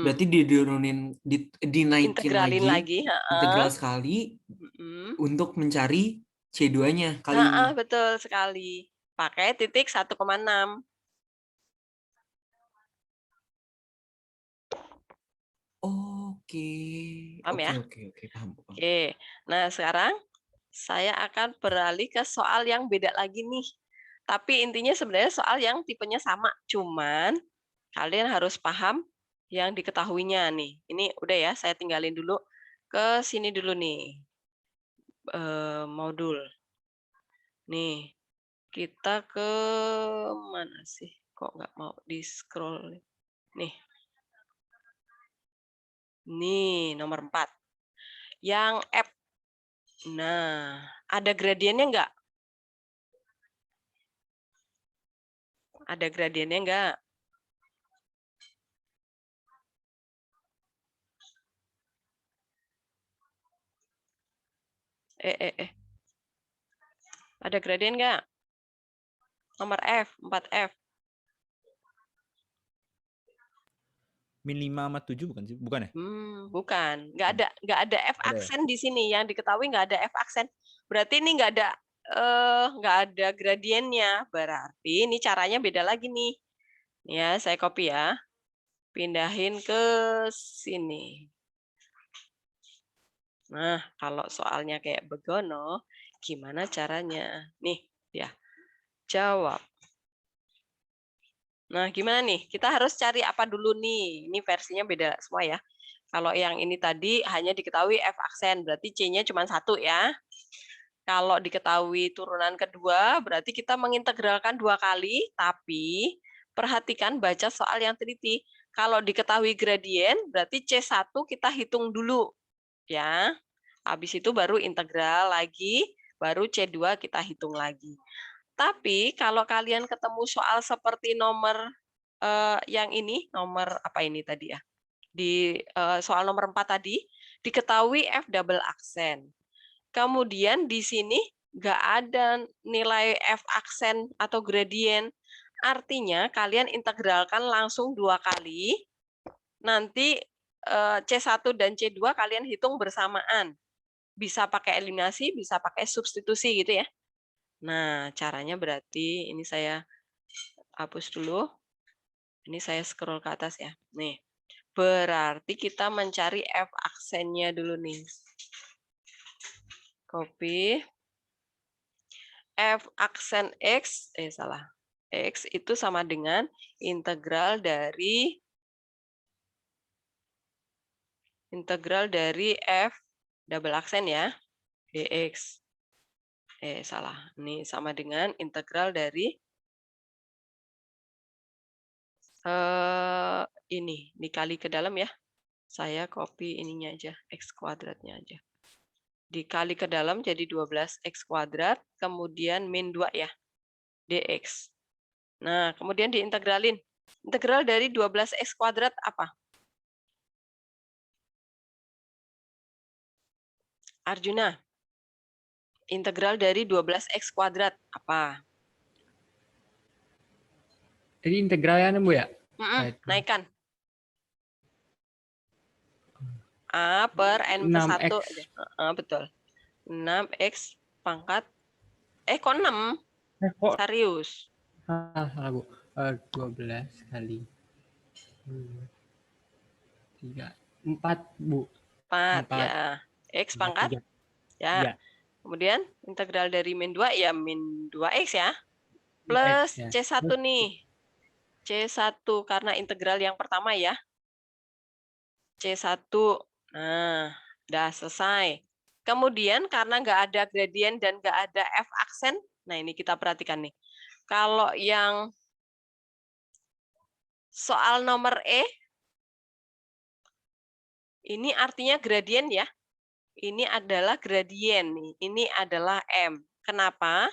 Berarti dinaikin Integralin lagi. integral sekali untuk mencari C2-nya kali ini. Betul sekali. Pakai titik 1,6. Paham ya? Oke, paham. Oke. Nah, sekarang saya akan beralih ke soal yang beda lagi nih. Tapi intinya sebenarnya soal yang tipenya sama, cuman kalian harus paham yang diketahuinya nih. Ini udah ya, saya tinggalin dulu ke sini dulu nih. Modul. Nih, kita ke mana sih? Kok nggak mau di-scroll? Nih. Nih, nomor 4. Yang F. Nah, ada gradiennya nggak? Ada gradiennya nggak? Ada gradien nggak? Nomor F, 4F. Min 5 sama 7 bukan sih? Bukan ya? Bukan. Nggak ada F Ada ya? aksen di sini. Yang diketahui nggak ada F aksen. Berarti ini nggak ada gradiennya. Berarti ini caranya beda lagi nih. Ya, saya copy ya. Pindahin ke sini. Nah, kalau soalnya kayak begono, gimana caranya? Nih, ya. Jawab. Nah, gimana nih? Kita harus cari apa dulu nih? Ini versinya beda semua ya. Kalau yang ini tadi hanya diketahui F aksen, berarti C-nya cuma 1 ya. Kalau diketahui turunan kedua, berarti kita mengintegralkan 2 kali, tapi perhatikan baca soal yang teliti. Kalau diketahui gradien, berarti C1 kita hitung dulu. Ya. Habis itu baru integral lagi, baru C2 kita hitung lagi. Tapi kalau kalian ketemu soal seperti nomor yang ini, nomor apa ini tadi ya? Di soal nomor 4 tadi, diketahui F double aksen. Kemudian di sini nggak ada nilai F aksen atau gradien. Artinya kalian integralkan langsung 2 kali. Nanti C1 dan C2 kalian hitung bersamaan. Bisa pakai eliminasi, bisa pakai substitusi gitu ya. Nah, caranya berarti ini saya hapus dulu. Ini saya scroll ke atas ya. Nih. Berarti kita mencari F aksennya dulu nih. Copy. F aksen X, salah. X itu sama dengan integral dari F double aksen ya. Dx. Salah. Ini sama dengan integral dari ini dikali ke dalam ya. Saya copy ininya aja, x kuadratnya aja. Dikali ke dalam jadi 12x kuadrat, kemudian min 2 ya, dx. Nah, kemudian diintegralin. Integral dari 12x kuadrat apa? Arjuna. Integral dari 12x kuadrat apa? Jadi integralnya Bu ya? Naikkan. A per N plus 1. Betul. 6X pangkat. Kok 6? Kok Serius. salah Bu. 12 kali 3. 4 Bu. 4 ya. X pangkat. Ya. Kemudian integral dari min 2 ya min 2X ya. Plus ya. C1 nih. C1 karena integral yang pertama ya. C1. Nah, udah selesai. Kemudian karena nggak ada gradien dan nggak ada F aksen, nah ini kita perhatikan nih. Kalau yang soal nomor E, ini artinya gradien ya. Ini adalah gradien nih. Ini adalah M. Kenapa?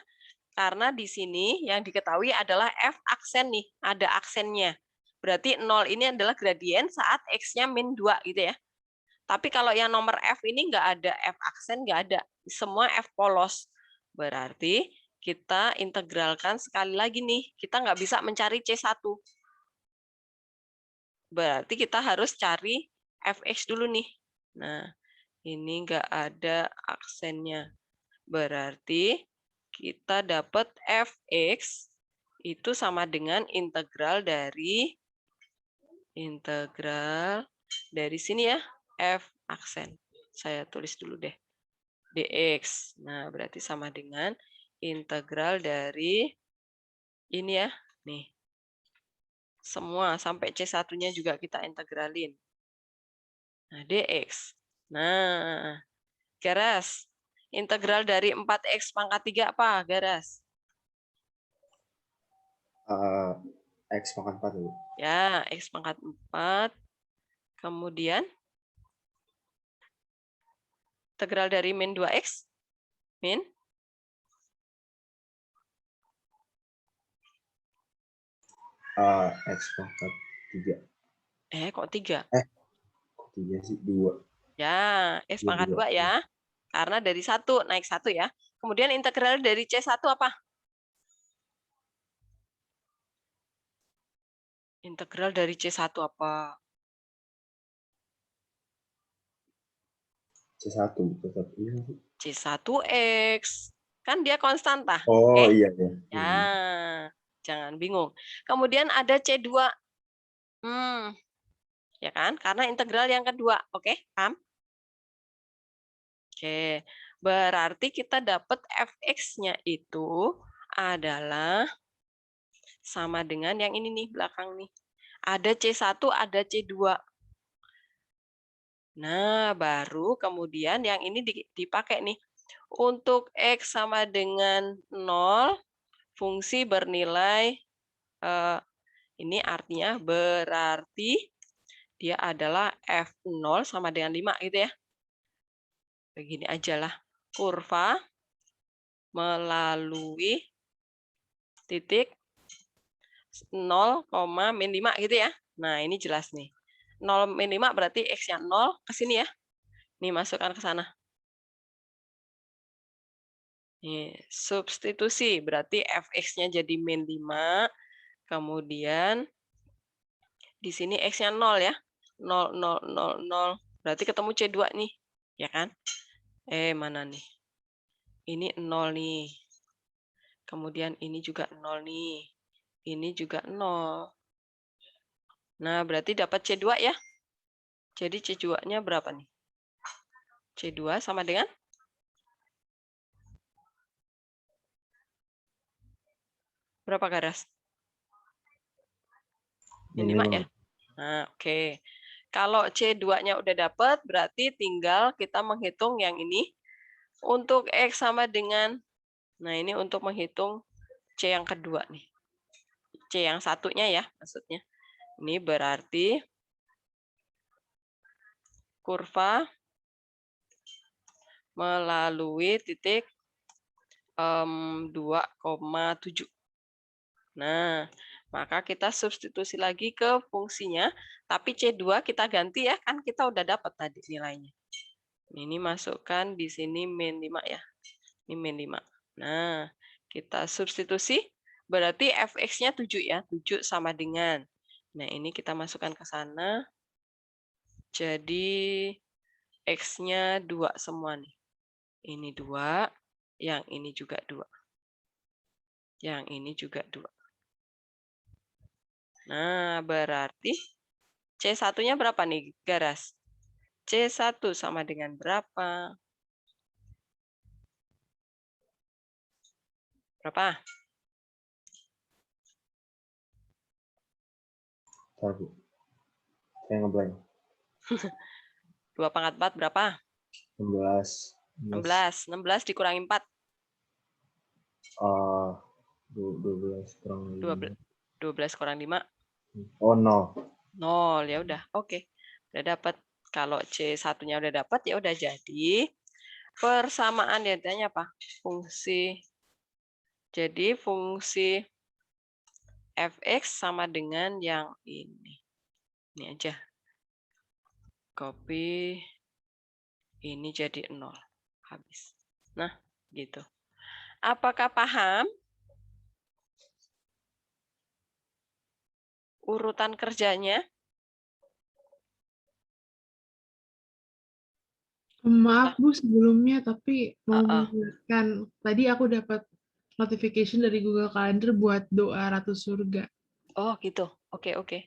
Karena di sini yang diketahui adalah F aksen nih. Ada aksennya. Berarti 0 ini adalah gradien saat X-nya min 2 gitu ya. Tapi kalau yang nomor F ini nggak ada F aksen, nggak ada. Semua F polos. Berarti kita integralkan sekali lagi nih. Kita nggak bisa mencari C1. Berarti kita harus cari Fx dulu nih. Nah, ini nggak ada aksennya. Berarti kita dapat Fx itu sama dengan integral dari sini ya. F aksen. Saya tulis dulu deh. dx. Nah, berarti sama dengan integral dari ini ya. Nih. Semua sampai C1-nya juga kita integralin. Nah, dx. Nah, Garas. Integral dari 4x pangkat 3 apa, Garas? X pangkat 4 Bu. Ya, x pangkat 4. Kemudian integral dari min 2x. Min? X pangkat 3. Kok 3? Kok 3 sih? 2. Ya, x Iya, pangkat 2 dua. ya. Karena dari 1 naik 1 ya. Kemudian integral dari C1 apa? Integral dari C1 apa? C1. Iya sih. C1x. Kan dia konstanta. Oh Oke? iya. Ya, jangan bingung. Kemudian ada C2. Ya kan? Karena integral yang kedua. Oke, paham? Oke, berarti kita dapat fx-nya itu adalah sama dengan yang ini nih, belakang nih. Ada C1, ada C2. Nah, baru kemudian yang ini dipakai nih. Untuk X sama dengan 0, fungsi bernilai, ini artinya berarti dia adalah F0 sama dengan 5 gitu ya. Begini aja lah. Kurva melalui titik 0, min 5 gitu ya. Nah, ini jelas nih. 0 min 5 berarti X-nya 0 ke sini ya. Nih, masukkan ke sana. Nih, substitusi berarti fx-nya jadi min 5. Kemudian di sini X-nya 0 ya. 0, 0, 0, 0. Berarti ketemu C2 nih. Ya kan? Mana nih? Ini 0 nih. Kemudian ini juga 0 nih. Ini juga 0. Nah, berarti dapat C2 ya. Jadi C2-nya berapa nih? C2 sama dengan? Berapa, Garas? Min 5 ya? Nah, oke. Kalau C2-nya udah dapat, berarti tinggal kita menghitung yang ini. Untuk X sama dengan, nah ini untuk menghitung C yang kedua nih. C yang satunya ya, maksudnya. Ini berarti kurva melalui titik 2,7. Nah, maka kita substitusi lagi ke fungsinya, tapi C2 kita ganti ya, kan kita udah dapat tadi nilainya. Ini masukkan di sini min 5 ya. Ini min 5. Nah, kita substitusi, berarti fx-nya 7 ya. 7 sama dengan. Nah, ini kita masukkan ke sana. Jadi, x-nya 2 semua nih. Ini 2, yang ini juga 2. Yang ini juga 2. Nah, berarti C1-nya berapa nih, Garas? C1 sama dengan berapa? Berapa? Bentar, Bu. Saya ngeblank. 2 pangkat 4 berapa? 16. 16 dikurangi 4. 12 kurang 5. 12 kurang 5. Oh, 0. 0, ya udah. Oke. Udah dapat. Kalau C1-nya udah dapat, ya udah jadi. Persamaan ya, tanya apa? Fungsi. Jadi fungsi fx sama dengan yang ini. Ini aja. Copy. Ini jadi 0. Habis. Nah, gitu. Apakah paham? Urutan kerjanya? Maaf Bu sebelumnya, tapi mau mengingatkan, tadi aku dapat notification dari Google Calendar buat doa Ratu Surga. Oh gitu, oke.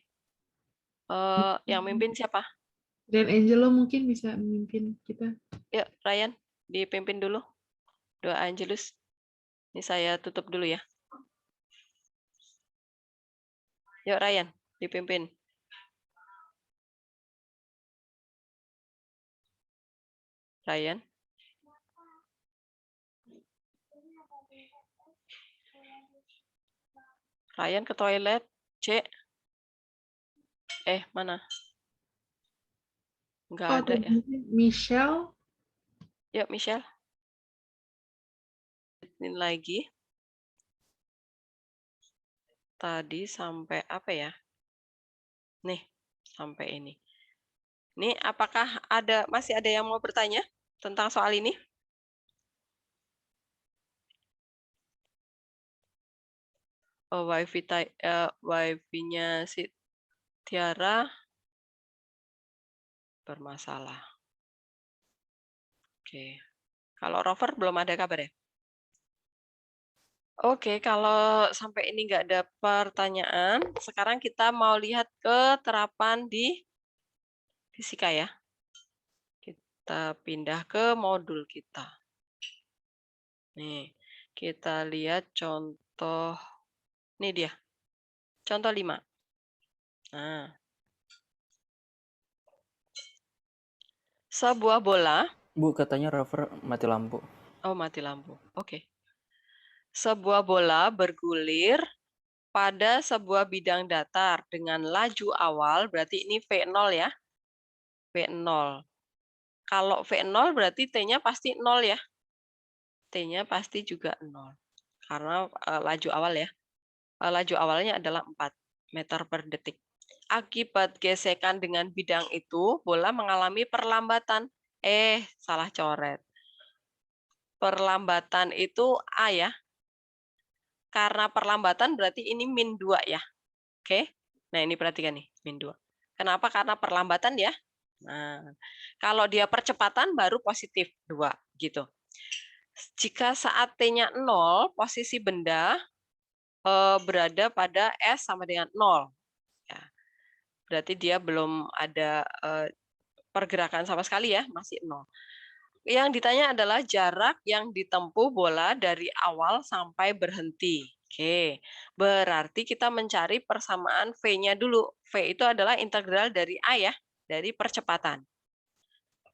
Yang mimpin siapa? Dan Angelo mungkin bisa memimpin kita. Yuk, Ryan, dipimpin dulu. Doa Angelus. Ini saya tutup dulu ya. Yuk, Ryan, dipimpin. Ryan. Ryan ke toilet. C. Mana? Enggak ada ya. Michelle. Yuk, Michelle. Ini lagi. Tadi sampai apa ya? Nih, sampai ini. Nih, apakah masih ada yang mau bertanya tentang soal ini? Oh, wifi-nya si Tiara bermasalah. Oke. Kalau Rover belum ada kabar ya? Oke, kalau sampai ini nggak ada pertanyaan, sekarang kita mau lihat ke terapan di fisika ya. Kita pindah ke modul kita. Nih, kita lihat contoh. Ini dia. Contoh 5. Nah. Sebuah bola. Bu, katanya Rover mati lampu. Oh, mati lampu. Oke. Sebuah bola bergulir pada sebuah bidang datar dengan laju awal, berarti ini V0 ya. V0. Kalau V0 berarti T-nya pasti 0 ya. T-nya pasti juga 0. Karena laju awal ya. Laju awalnya adalah 4 meter per detik. Akibat gesekan dengan bidang itu, bola mengalami perlambatan. Salah coret. Perlambatan itu A ya. Karena perlambatan berarti ini -2 ya. Oke. Nah, ini perhatikan nih, -2. Kenapa? Karena perlambatan ya. Nah, kalau dia percepatan baru positif 2 gitu. Jika saat T-nya 0, posisi benda berada pada S sama dengan 0. Ya. Berarti dia belum ada pergerakan sama sekali ya, masih 0. Yang ditanya adalah jarak yang ditempuh bola dari awal sampai berhenti. Oke, berarti kita mencari persamaan V-nya dulu. V itu adalah integral dari A ya, dari percepatan.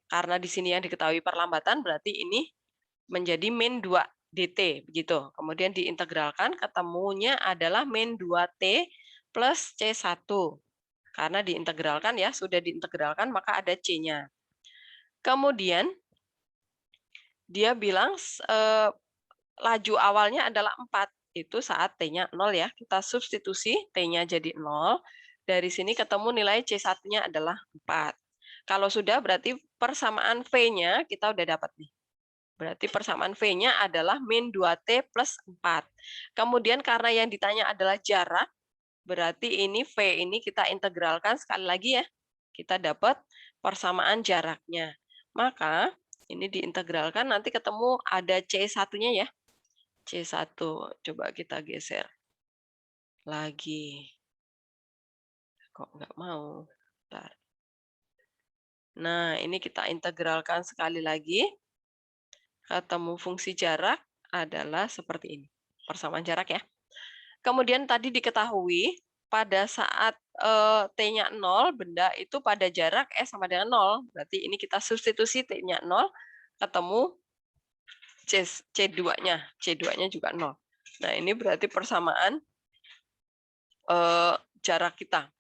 Karena di sini yang diketahui perlambatan, berarti ini menjadi -2 dt, begitu. Kemudian diintegralkan, ketemunya adalah -2t plus C1. Karena diintegralkan ya, sudah diintegralkan maka ada C-nya. Kemudian dia bilang laju awalnya adalah 4. Itu saat T-nya 0 ya. Kita substitusi T-nya jadi 0. Dari sini ketemu nilai C1-nya adalah 4. Kalau sudah berarti persamaan V-nya kita udah dapat nih. Berarti persamaan V-nya adalah -2T plus 4. Kemudian karena yang ditanya adalah jarak, berarti ini V ini kita integralkan sekali lagi ya. Kita dapat persamaan jaraknya. Maka ini diintegralkan, nanti ketemu ada C1-nya ya. C1, coba kita geser. Lagi. Kok nggak mau? Bentar. Nah, ini kita integralkan sekali lagi. Ketemu fungsi jarak adalah seperti ini. Persamaan jarak ya. Kemudian tadi diketahui pada saat T-nya 0, benda itu pada jarak S sama dengan 0. Berarti ini kita substitusi T-nya 0, ketemu C2-nya. C2-nya juga 0. Nah, ini berarti persamaan jarak kita.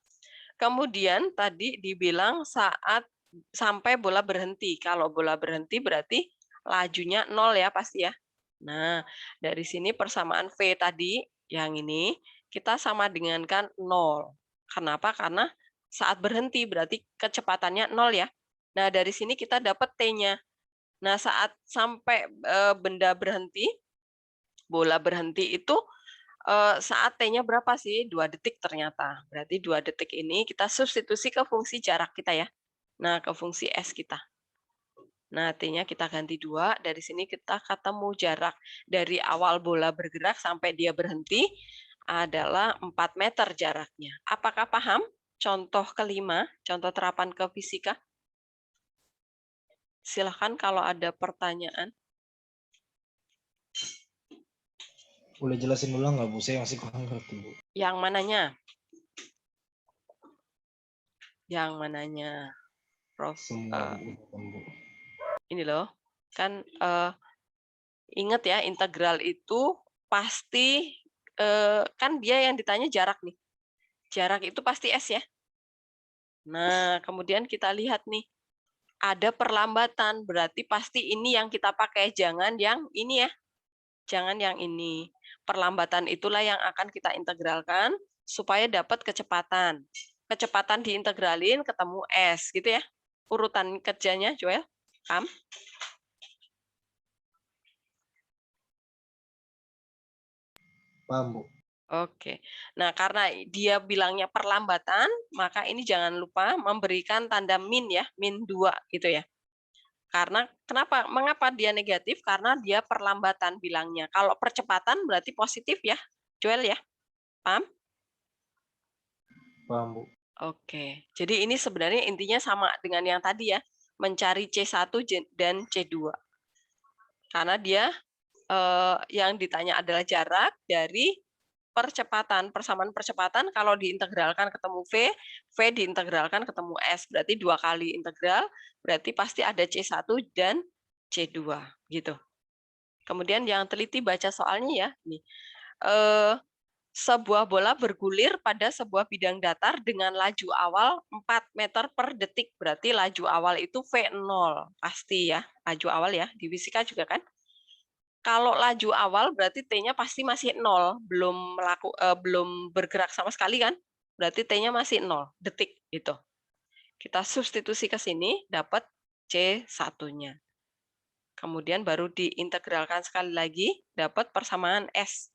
Kemudian tadi dibilang saat sampai bola berhenti. Kalau bola berhenti berarti lajunya 0 ya pasti ya. Nah, dari sini persamaan V tadi yang ini kita sama dengankan 0. Kenapa? Karena saat berhenti berarti kecepatannya 0 ya. Nah, dari sini kita dapat T-nya. Nah, saat sampai benda berhenti, bola berhenti itu saat T-nya berapa sih? 2 detik ternyata. Berarti 2 detik ini kita substitusi ke fungsi jarak kita ya. Nah, ke fungsi S kita. Nah, T-nya kita ganti 2. Dari sini kita ketemu jarak dari awal bola bergerak sampai dia berhenti adalah 4 meter jaraknya. Apakah paham? Contoh kelima, contoh terapan ke fisika. Silahkan kalau ada pertanyaan. Boleh jelasin ulang nggak Bu? Saya masih kurang ngerti Bu. Yang mananya? Yang mananya? Prof. Semua Bu. Bu. Ini loh, kan ingat ya, integral itu pasti kan dia yang ditanya jarak nih. Jarak itu pasti S ya. Nah, kemudian kita lihat nih, ada perlambatan, berarti pasti ini yang kita pakai, jangan yang ini ya. Jangan yang ini. Perlambatan itulah yang akan kita integralkan supaya dapat kecepatan. Kecepatan diintegralin ketemu S gitu ya. Urutan kerjanya, Joel. Paham? Paham Bu. Oke. Nah, karena dia bilangnya perlambatan, maka ini jangan lupa memberikan tanda min ya, min 2 gitu ya. Karena kenapa? Mengapa dia negatif? Karena dia perlambatan bilangnya. Kalau percepatan berarti positif ya, Joel ya. Paham? Paham Bu. Oke. Jadi ini sebenarnya intinya sama dengan yang tadi ya, mencari C1 dan C2. Karena dia yang ditanya adalah jarak dari percepatan, persamaan percepatan kalau diintegralkan ketemu V, V diintegralkan ketemu S, berarti 2 kali integral, berarti pasti ada C1 dan C2 gitu. Kemudian yang teliti baca soalnya ya, nih. Sebuah bola bergulir pada sebuah bidang datar dengan laju awal 4 meter per detik, berarti laju awal itu V0, pasti ya, laju awal ya, di fisika juga kan. Kalau laju awal berarti T-nya pasti masih 0, belum bergerak sama sekali kan? Berarti T-nya masih 0 detik gitu. Kita substitusi ke sini dapat C1-nya. Kemudian baru diintegralkan sekali lagi dapat persamaan S.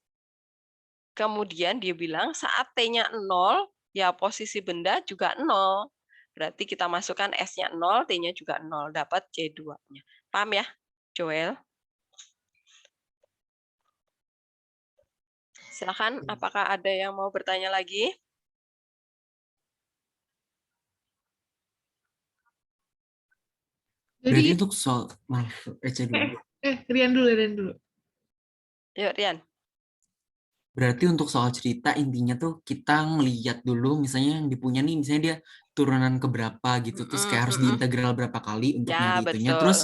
Kemudian dia bilang saat T-nya 0, ya posisi benda juga 0. Berarti kita masukkan S-nya 0, T-nya juga 0, dapat C2-nya. Paham ya, Joel? Silakan, apakah ada yang mau bertanya lagi? Berarti Jadi, untuk soal maaf, Ece dulu. Rian dulu. Yuk, Rian. Berarti untuk soal cerita intinya tuh kita ngeliat dulu misalnya yang dipunya nih misalnya dia turunan keberapa gitu terus kayak harus diintegral berapa kali untuk Ya, nyari itunya betul. terus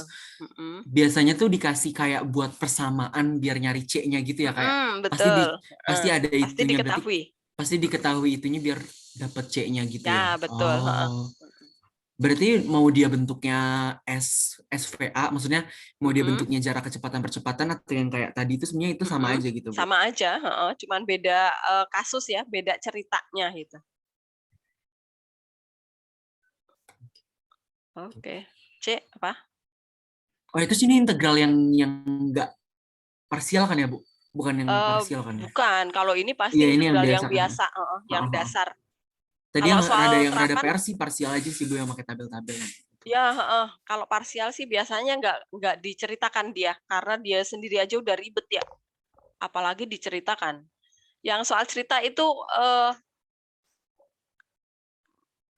biasanya tuh dikasih kayak buat persamaan biar nyari C-nya gitu ya kayak Betul. pasti ada Pasti itunya diketahui. berarti pasti diketahui itunya biar dapat C-nya gitu Ya, ya. betul. Oh. Berarti mau dia bentuknya SVA, maksudnya mau dia bentuknya jarak kecepatan-percepatan atau yang kayak tadi itu sebenarnya itu sama aja gitu, Bu? Sama aja, cuman beda kasus ya, beda ceritanya gitu. Oke. C apa? Oh, itu sini integral yang enggak parsial kan ya, Bu? Bukan yang parsial kan ya? Bukan, kalau ini pasti Iya, ini integral yang kan? biasa, yang dasar. Tadi Kalau yang soal rada terapan, PR sih parsial aja sih, Bu, yang pakai tabel-tabel. Ya, kalau parsial sih biasanya nggak diceritakan dia, karena dia sendiri aja udah ribet ya. Apalagi diceritakan. Yang soal cerita itu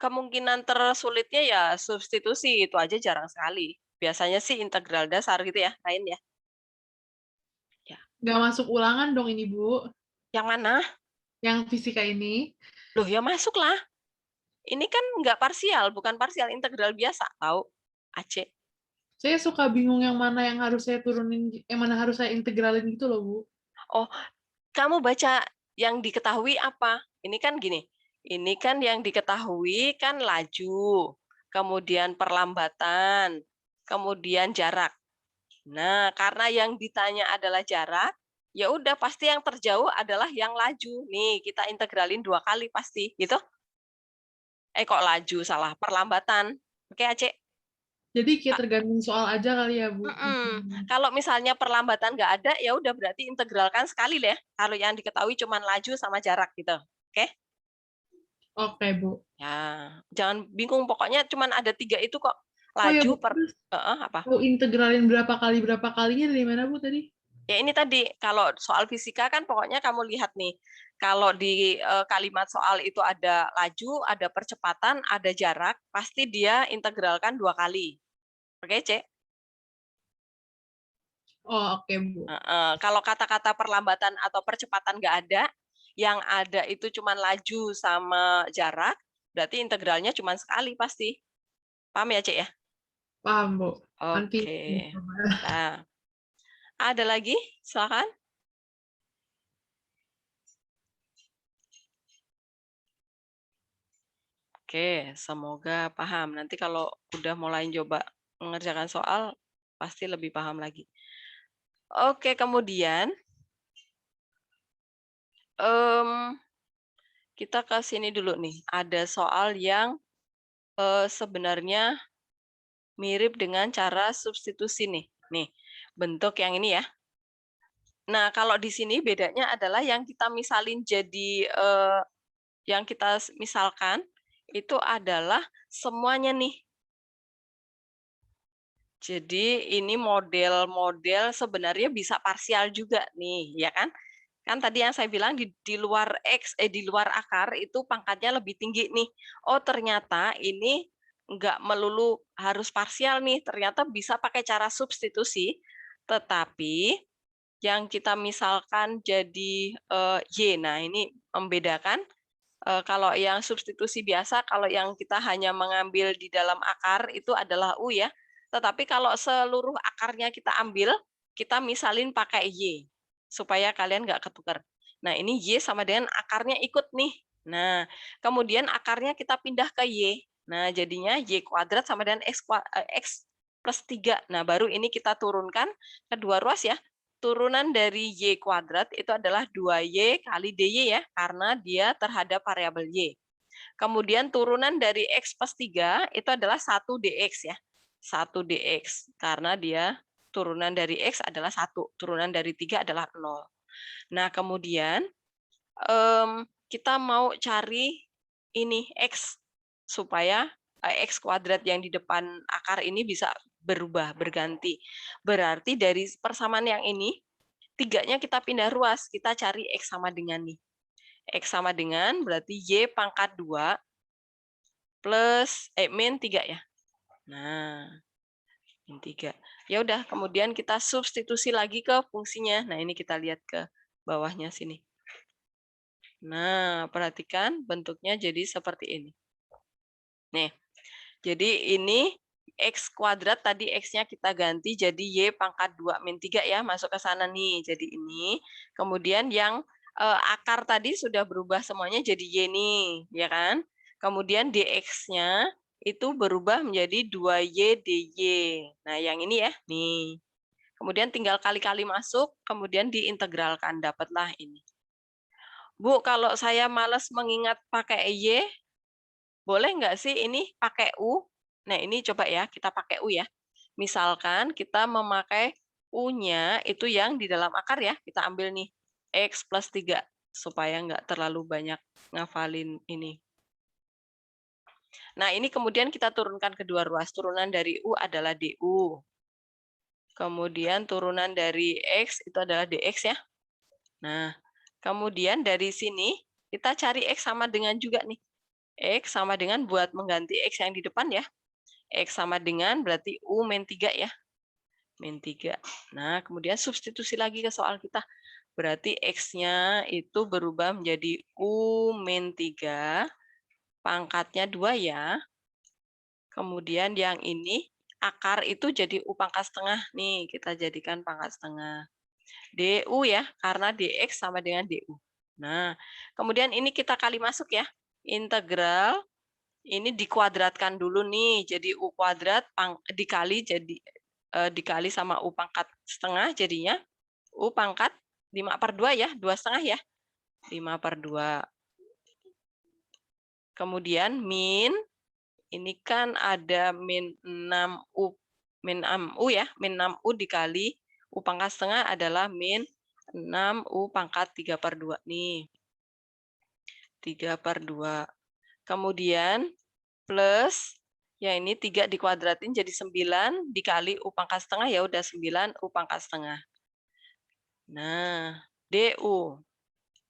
kemungkinan tersulitnya ya substitusi, itu aja jarang sekali. Biasanya sih integral dasar gitu ya, lain ya. Nggak masuk ulangan dong ini, Bu. Yang mana? Yang fisika ini. Loh, ya masuklah. Ini kan nggak parsial, bukan parsial, integral biasa, tahu? Aceh. Saya suka bingung yang mana yang harus saya turunin, yang mana harus saya integralin gitu loh, Bu. Oh, kamu baca yang diketahui apa? Ini kan gini, ini kan yang diketahui kan laju, kemudian perlambatan, kemudian jarak. Nah, karena yang ditanya adalah jarak, ya udah pasti yang terjauh adalah yang laju. Nih, kita integralin 2 kali pasti, gitu. Kok laju, salah, perlambatan. Oke, Aceh? Jadi kayak tergantung soal aja kali ya, Bu. Kalau misalnya perlambatan nggak ada, ya udah berarti integralkan sekali ya. Kalau yang diketahui cuma laju sama jarak gitu. Oke? Oke, Bu. Ya, jangan bingung. Pokoknya cuma ada 3 itu kok. Ya, Laju, apa? Mau integralin berapa kalinya dari mana, Bu, tadi? Ya ini tadi, kalau soal fisika kan pokoknya kamu lihat nih, kalau di kalimat soal itu ada laju, ada percepatan, ada jarak, pasti dia integralkan 2 kali. Oke, Cek? Oh, oke, Bu. Kalau kata-kata perlambatan atau percepatan nggak ada, yang ada itu cuma laju sama jarak, berarti integralnya cuma sekali pasti. Paham ya, Cek ya? Paham, Bu. Nanti Oke. Nah, ada lagi? Silakan. Oke, semoga paham. Nanti kalau udah mulai coba mengerjakan soal, pasti lebih paham lagi. Oke, kemudian kita ke sini dulu nih. Ada soal yang sebenarnya mirip dengan cara substitusi nih. Nih, bentuk yang ini ya. Nah, kalau di sini bedanya adalah yang kita misalin jadi yang kita misalkan itu adalah semuanya nih. Jadi ini model-model sebenarnya bisa parsial juga nih, ya kan? Kan tadi yang saya bilang di luar di luar akar itu pangkatnya lebih tinggi nih. Oh, ternyata ini nggak melulu harus parsial nih, ternyata bisa pakai cara substitusi. Tetapi yang kita misalkan jadi Y. Nah, ini membedakan kalau yang substitusi biasa, kalau yang kita hanya mengambil di dalam akar itu adalah U ya. Tetapi kalau seluruh akarnya kita ambil, kita misalin pakai Y. Supaya kalian nggak ketukar. Nah, ini Y sama dengan akarnya ikut nih. Nah, kemudian akarnya kita pindah ke Y. Nah, jadinya Y kuadrat sama dengan X plus 3. Nah, baru ini kita turunkan ke dua ruas ya. Turunan dari Y kuadrat itu adalah 2Y kali DY ya, karena dia terhadap variabel Y. Kemudian turunan dari X plus 3 itu adalah 1 DX ya. 1 DX, karena dia turunan dari X adalah 1, turunan dari 3 adalah 0. Nah, kemudian kita mau cari ini X, supaya X kuadrat yang di depan akar ini bisa berubah, berganti. Berarti dari persamaan yang ini, 3-nya kita pindah ruas, kita cari X sama dengan nih. X sama dengan berarti Y pangkat 2 plus min 3 ya. Nah, min 3. Ya udah, kemudian kita substitusi lagi ke fungsinya. Nah, ini kita lihat ke bawahnya sini. Nah, perhatikan bentuknya jadi seperti ini. Nih, jadi ini X kuadrat tadi X-nya kita ganti jadi Y pangkat 2 min 3 ya, masuk ke sana nih. Jadi ini. Kemudian yang akar tadi sudah berubah semuanya jadi Y nih, ya kan? Kemudian DX-nya itu berubah menjadi 2Y DY. Nah, yang ini ya, nih. Kemudian tinggal kali-kali masuk, kemudian diintegralkan, dapatlah ini. Bu, kalau saya malas mengingat pakai Y, boleh nggak sih ini pakai U? Nah, ini coba ya, kita pakai U ya. Misalkan kita memakai U-nya itu yang di dalam akar ya, kita ambil nih, X plus 3, supaya nggak terlalu banyak ngafalin ini. Nah, ini kemudian kita turunkan kedua ruas. Turunan dari U adalah DU. Kemudian turunan dari X itu adalah DX ya. Nah, kemudian dari sini kita cari X sama dengan juga nih. X sama dengan buat mengganti X yang di depan ya. X sama dengan berarti U min 3 ya. Min 3. Nah, kemudian substitusi lagi ke soal kita. Berarti X-nya itu berubah menjadi U min 3. Pangkatnya 2 ya. Kemudian yang ini akar itu jadi U pangkat setengah. Nih, kita jadikan pangkat setengah. DU ya, karena DX sama dengan DU. Nah, kemudian ini kita kali masuk ya. Integral ini dikuadratkan dulu nih. Jadi U kuadrat dikali dikali sama U pangkat setengah jadinya U pangkat 5/2 ya, 2,5 ya. 5/2. Kemudian min ini kan ada min 6U ya, min 6U dikali U pangkat setengah adalah min 6U pangkat 3/2 nih. 3/2. Kemudian plus, ya ini 3 dikuadratin jadi 9 dikali U pangkat setengah, ya udah 9 U pangkat setengah. Nah, DU.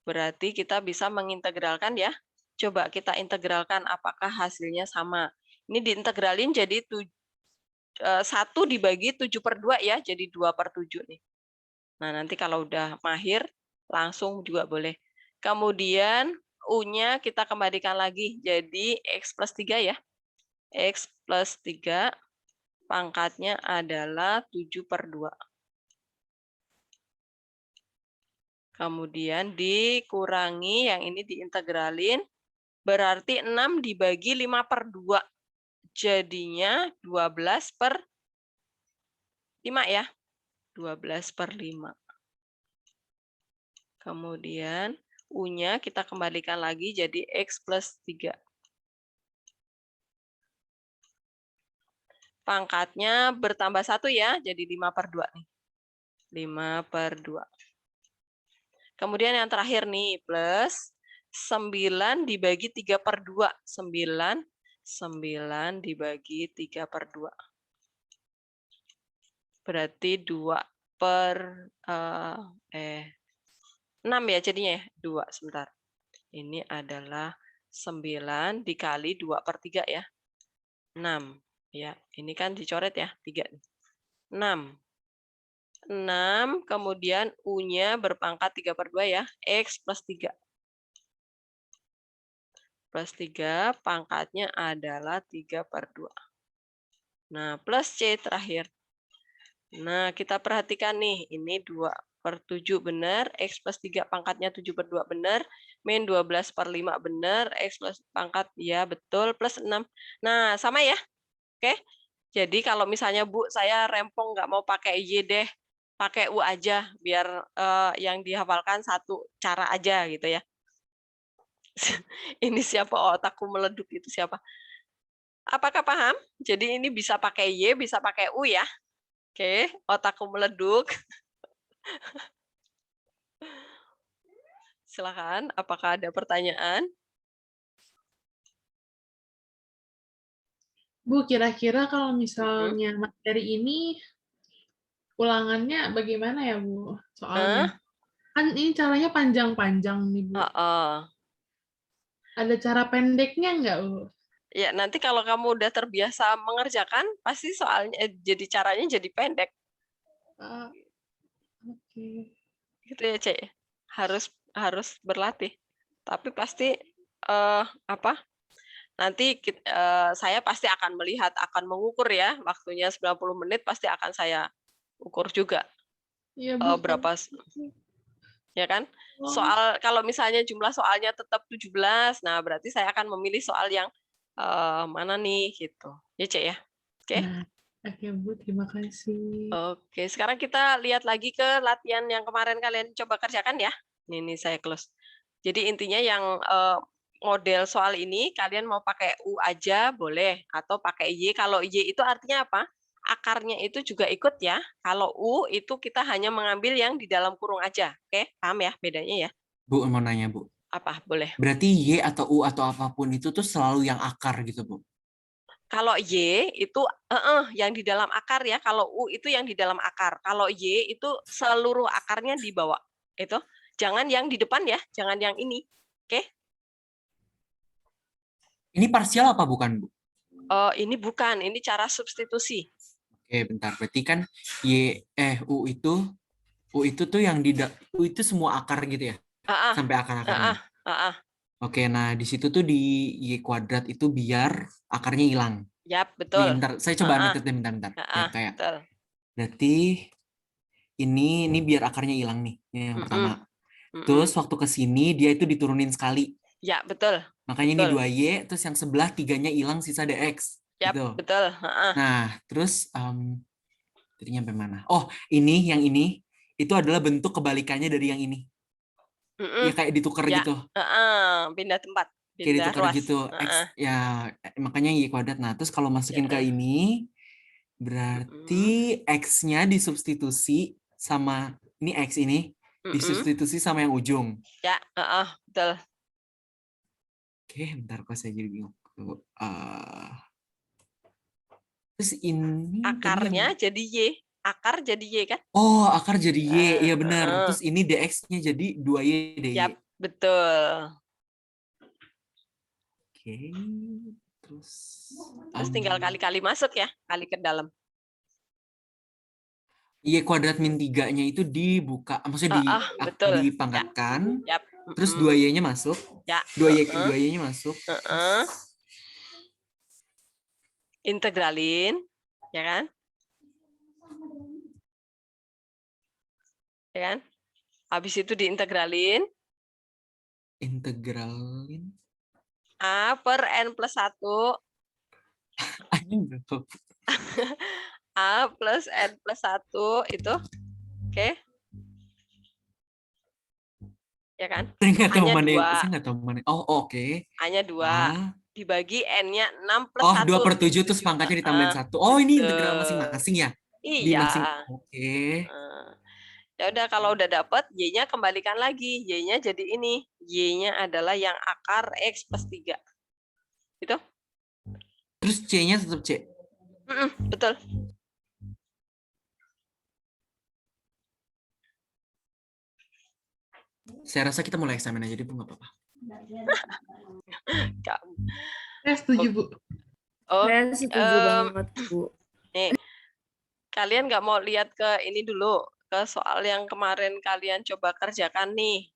Berarti kita bisa mengintegralkan ya. Coba kita integralkan apakah hasilnya sama. Ini diintegralin jadi 1 dibagi 7/2 ya, jadi 2/7 nih. Nah, nanti kalau udah mahir, langsung juga boleh. Kemudian U-nya kita kembalikan lagi, jadi X plus 3 ya. X plus 3 pangkatnya adalah 7/2. Kemudian dikurangi, yang ini diintegralin, berarti 6 dibagi 5/2. Jadinya 12/5 ya. 12/5. Kemudian U-nya kita kembalikan lagi jadi X plus 3. Pangkatnya bertambah 1 ya, jadi 5/2 nih. 5/2. Kemudian yang terakhir nih, plus 9 dibagi 3/2. 9 dibagi 3/2. Berarti 6 ya jadinya ya. 2, sebentar. Ini adalah 9 dikali 2/3 ya. 6. Ya, ini kan dicoret ya, 3. 6. 6, kemudian U-nya berpangkat 3/2 ya, X plus 3. Plus 3, pangkatnya adalah 3/2. Nah, plus C terakhir. Nah, kita perhatikan nih, ini 2/7 benar, X plus 3 pangkatnya 7/2 benar, min 12/5 benar, X plus pangkat, ya betul, plus 6. Nah, sama ya? Oke, jadi kalau misalnya Bu, saya rempong nggak mau pakai Y deh, pakai U aja, biar yang dihafalkan satu cara aja gitu ya. Ini siapa otakku meleduk itu siapa? Apakah paham? Jadi ini bisa pakai Y, bisa pakai U ya. Oke, otakku meleduk. Silakan, apakah ada pertanyaan? Bu, kira-kira kalau misalnya materi ini ulangannya bagaimana ya, Bu? Soalnya kan ini caranya panjang-panjang nih, Bu. Ada cara pendeknya nggak, Bu? Ya, nanti kalau kamu udah terbiasa mengerjakan, pasti soalnya jadi caranya jadi pendek. Oke. Gitu ya, Cek. Harus berlatih. Tapi pasti nanti saya pasti akan melihat, akan mengukur ya, waktunya 90 menit pasti akan saya ukur juga. Iya, Bu. Berapa ya kan? Soal kalau misalnya jumlah soalnya tetap 17, nah berarti saya akan memilih soal yang mana nih gitu. Ya, Cek ya. Oke. Nah, oke, Bu, terima kasih. Oke, sekarang kita lihat lagi ke latihan yang kemarin kalian coba kerjakan ya. Ini saya close. Jadi intinya yang model soal ini kalian mau pakai U aja boleh atau pakai Y. Kalau Y itu artinya apa? Akarnya itu juga ikut ya. Kalau U itu kita hanya mengambil yang di dalam kurung aja. Oke, paham ya bedanya ya? Bu, mau nanya, Bu. Apa? Boleh. Berarti Y atau U atau apapun itu tuh selalu yang akar gitu, Bu? Kalau Y itu yang di dalam akar ya. Kalau U itu yang di dalam akar. Kalau Y itu seluruh akarnya dibawa. Itu. Jangan yang di depan ya. Jangan yang ini. Oke? Ini parsial apa bukan, Bu? Ini bukan. Ini cara substitusi. Oke, bentar. Berarti kan U itu tuh yang U itu semua akar gitu ya? Sampai akar-akarnya. Oke, nah di situ tuh di Y kuadrat itu biar akarnya hilang. Yap, betul. Nih, bentar, saya coba ngetik deh bentar. Ya, kayak. Betul. Berarti ini biar akarnya hilang nih, ini yang pertama. Terus waktu ke sini dia itu diturunin sekali. Ya, betul. Makanya ini 2Y, terus yang sebelah 3-nya hilang, sisa DX. Yap, gitu. betul. Nah, terus tadinya sampai mana? Oh, yang ini itu adalah bentuk kebalikannya dari yang ini. Ya kayak ditukar gitu. Pindah tempat. Kayak ditukar gitu. X, ya makanya Y kuadrat. Nah, terus kalau masukin ke ini berarti X-nya disubstitusi sama ini X ini disubstitusi sama yang ujung. Ya, betul. Oke, bentar kok saya jadi bingung. Terus ini akarnya jadi Y. Akar jadi Y kan? Oh, akar jadi Y. Iya benar. Terus ini DX-nya jadi 2Y DY. Yap, betul. Oke. Terus tinggal kali-kali masuk ya, kali ke dalam. Y kuadrat min 3-nya itu dibuka, maksudnya betul. dipangkatkan, Yap. terus 2Y-nya masuk, Ya. 2Y-nya masuk. Integralin, ya kan? Ya kan? Habis itu diintegralin. Integralin. A per N plus 1. A plus N plus 1 itu. Oke. Ya kan? Saya nggak tahu A-nya mana. 2. Saya nggak tahu mana. Oh, oke. A-nya 2. Dibagi N-nya 6 plus Oh, 1. 2/7 terus pangkatnya ditambahin 1. Oh, ini integral masing-masing ya? Iya. Oke. Ya udah, kalau udah dapet, Y-nya kembalikan lagi. Y-nya jadi ini. Y-nya adalah yang akar X plus 3. Gitu? Terus C-nya tetap C? Betul. Saya rasa kita mulai eksamen aja deh, Bu. Nggak apa-apa. Saya setuju, Bu. Oh, Saya setuju banget, Bu. nih, kalian nggak mau lihat ke ini dulu, ke soal yang kemarin kalian coba kerjakan nih.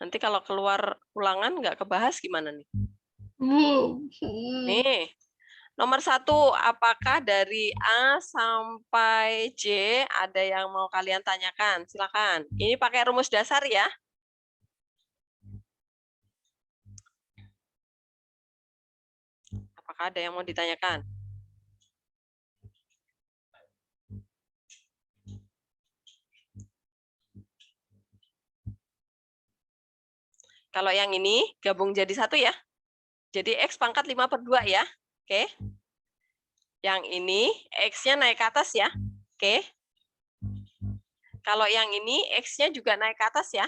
Nanti kalau keluar ulangan nggak kebahas gimana nih? Nih, nomor 1, apakah dari A sampai J ada yang mau kalian tanyakan? Silakan. Ini pakai rumus dasar ya. Apakah ada yang mau ditanyakan? Kalau yang ini gabung jadi 1 ya. Jadi X pangkat 5/2 ya. Oke. Yang ini X-nya naik ke atas ya. Oke. Kalau yang ini X-nya juga naik ke atas ya.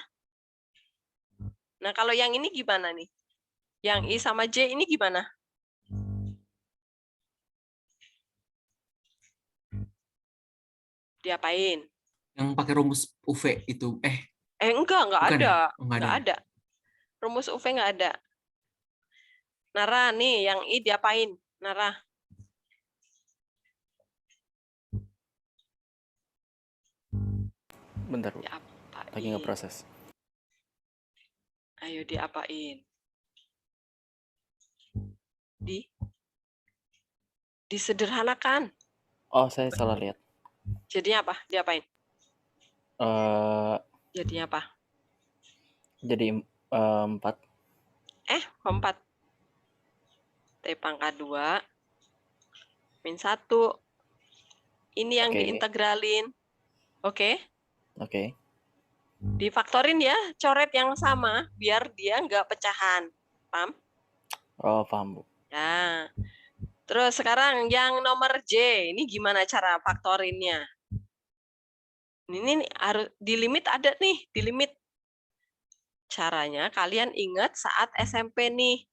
Nah, kalau yang ini gimana nih? Yang I sama J ini gimana? Diapain? Yang pakai rumus UV itu. Enggak bukan ada. Ya? Oh, Enggak ada. Rumus UV enggak ada. Nara nih, yang I diapain? Nara. Bentar, Bu. Lagi ngeproses. Ayo diapain? Disederhanakan. Oh, saya salah lihat. Jadinya apa? Diapain? Jadinya apa? Jadi 4. 4. T pangkat 2 min 1. Ini yang diintegralin. Oke? Oke. Difaktorin ya, coret yang sama biar dia nggak pecahan. Paham? Oh, paham, Bu. Nah, terus sekarang yang nomor J, ini gimana cara faktorinnya? Ini harus di limit ada nih, di limit. Caranya kalian ingat saat SMP nih,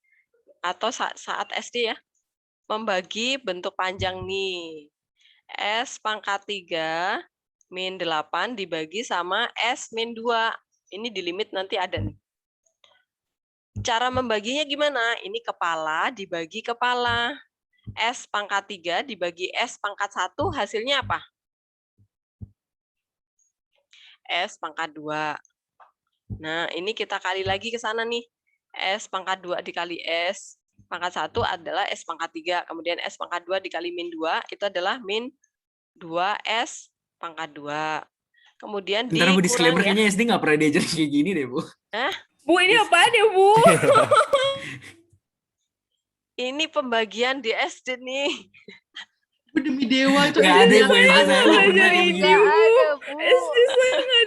atau saat SD ya, membagi bentuk panjang nih. S pangkat 3 min 8 dibagi sama S min 2. Ini di limit nanti ada nih. Cara membaginya gimana? Ini kepala dibagi kepala. S pangkat 3 dibagi S pangkat 1, hasilnya apa? S pangkat 2. Nah, ini kita kali lagi ke sana nih. S pangkat 2 dikali S pangkat 1 adalah S pangkat 3. Kemudian S pangkat 2 dikali min 2, itu adalah min 2S pangkat 2. Kemudian Bentar, Bu, disclaimer ya. kayaknya SD nggak pernah diajar kayak gini deh, Bu. Bu, ini apaan ya, Bu? Ini pembagian di SD nih. Demi dewa itu. Nggak ada, Bu. Saya Saya nggak pernah belajar kayak ini, begini. Bu. Bu. SD saya nggak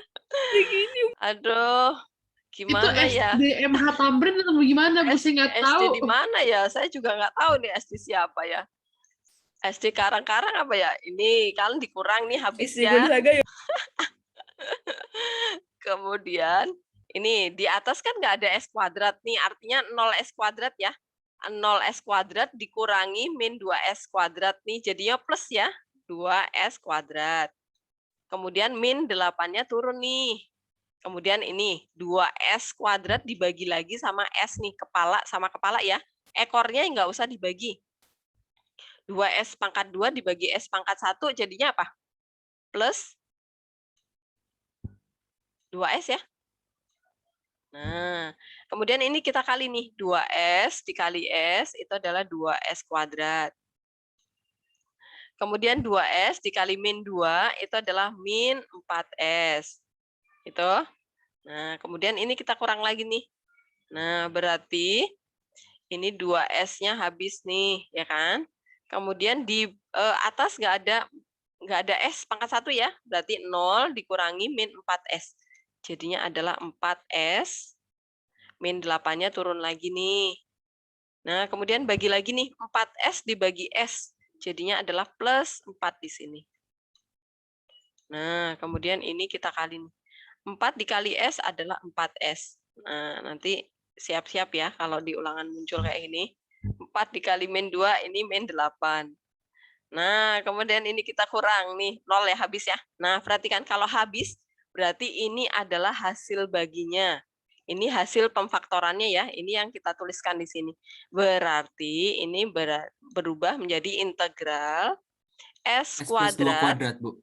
begini. Aduh, Itu gimana ya? SD MH Tamrin atau gimana? Bu, saya nggak tahu. SD di mana ya? Saya juga nggak tahu nih SD siapa ya. SD Karang-Karang apa ya? Ini kalian dikurang nih habis SD ya. Gonzaga ya. Kemudian ini di atas kan nggak ada S kuadrat nih, artinya 0S kuadrat ya. 0S kuadrat dikurangi min 2S kuadrat nih, jadinya plus ya, 2S kuadrat. Kemudian min 8-nya turun nih. Kemudian ini 2S kuadrat dibagi lagi sama S nih, kepala sama kepala ya. Ekornya nggak usah dibagi. 2S pangkat 2 dibagi S pangkat 1 jadinya apa? Plus 2S ya. Nah, kemudian ini kita kali nih, 2S dikali S itu adalah 2S kuadrat. Kemudian 2S dikali min 2 itu adalah min 4S. Itu. Nah, kemudian ini kita kurang lagi nih. Nah, berarti ini 2S-nya habis nih, ya kan? Kemudian di atas nggak ada S pangkat 1 ya. Berarti 0 dikurangi min 4S. Jadinya adalah 4S, min 8-nya turun lagi nih. Nah, kemudian bagi lagi nih, 4S dibagi S. Jadinya adalah plus 4 di sini. Nah, kemudian ini kita kali nih. 4 dikali S adalah 4S. Nah, nanti siap-siap ya kalau di ulangan muncul kayak ini. 4 dikali min 2, ini min 8. Nah, kemudian ini kita kurang nih, 0 ya habis ya. Nah, perhatikan kalau habis, berarti ini adalah hasil baginya. Ini hasil pemfaktorannya ya, ini yang kita tuliskan di sini. Berarti ini berubah menjadi integral S plus 2 kuadrat, Bu.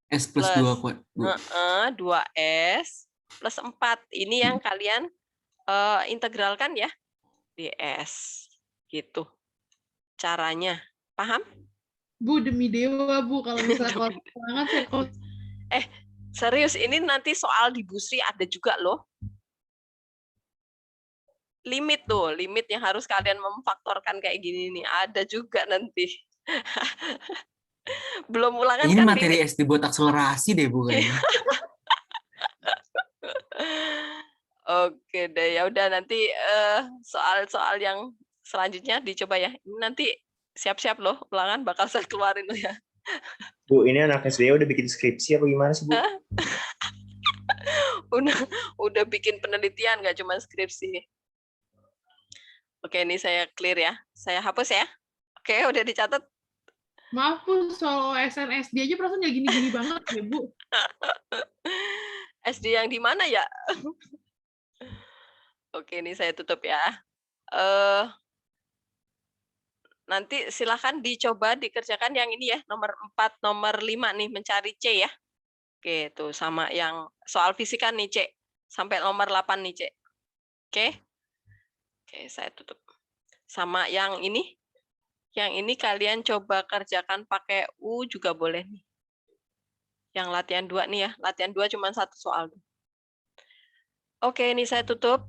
S plus 2 kuadrat, Bu. 2S plus 4. Ini yang kalian integralkan ya, ds. Gitu. Caranya. Paham? Bu, demi dewa, Bu. Kalau misalnya kalau banget saya serius, ini nanti soal di Busri ada juga loh. Limit tuh, limit yang harus kalian memfaktorkan kayak gini nih. Ada juga nanti. Belum ulangan ini kan materi SD buat akselerasi deh, Bu. Oke deh, ya udah nanti soal-soal yang selanjutnya dicoba ya. Ini nanti siap-siap loh, ulangan bakal saya keluarin loh ya. Bu, ini anak SD udah bikin skripsi apa gimana sih, Bu? udah bikin penelitian, nggak cuma skripsi. Oke, ini saya clear ya. Saya hapus ya. Oke, udah dicatat. Maaf, Bu, soal SNSD aja perasaan nggak gini-gini banget ya, Bu. SD yang di mana ya? Oke, ini saya tutup ya. Nanti silakan dicoba dikerjakan yang ini ya, nomor 4, nomor 5 nih, mencari C ya. Oke, tuh sama yang soal fisika nih C. Sampai nomor 8 nih C. Oke. Oke, saya tutup. Sama yang ini kalian coba kerjakan pakai U juga boleh nih. Yang latihan 2 nih ya, latihan 2 cuma 1 soal. Oke, ini saya tutup.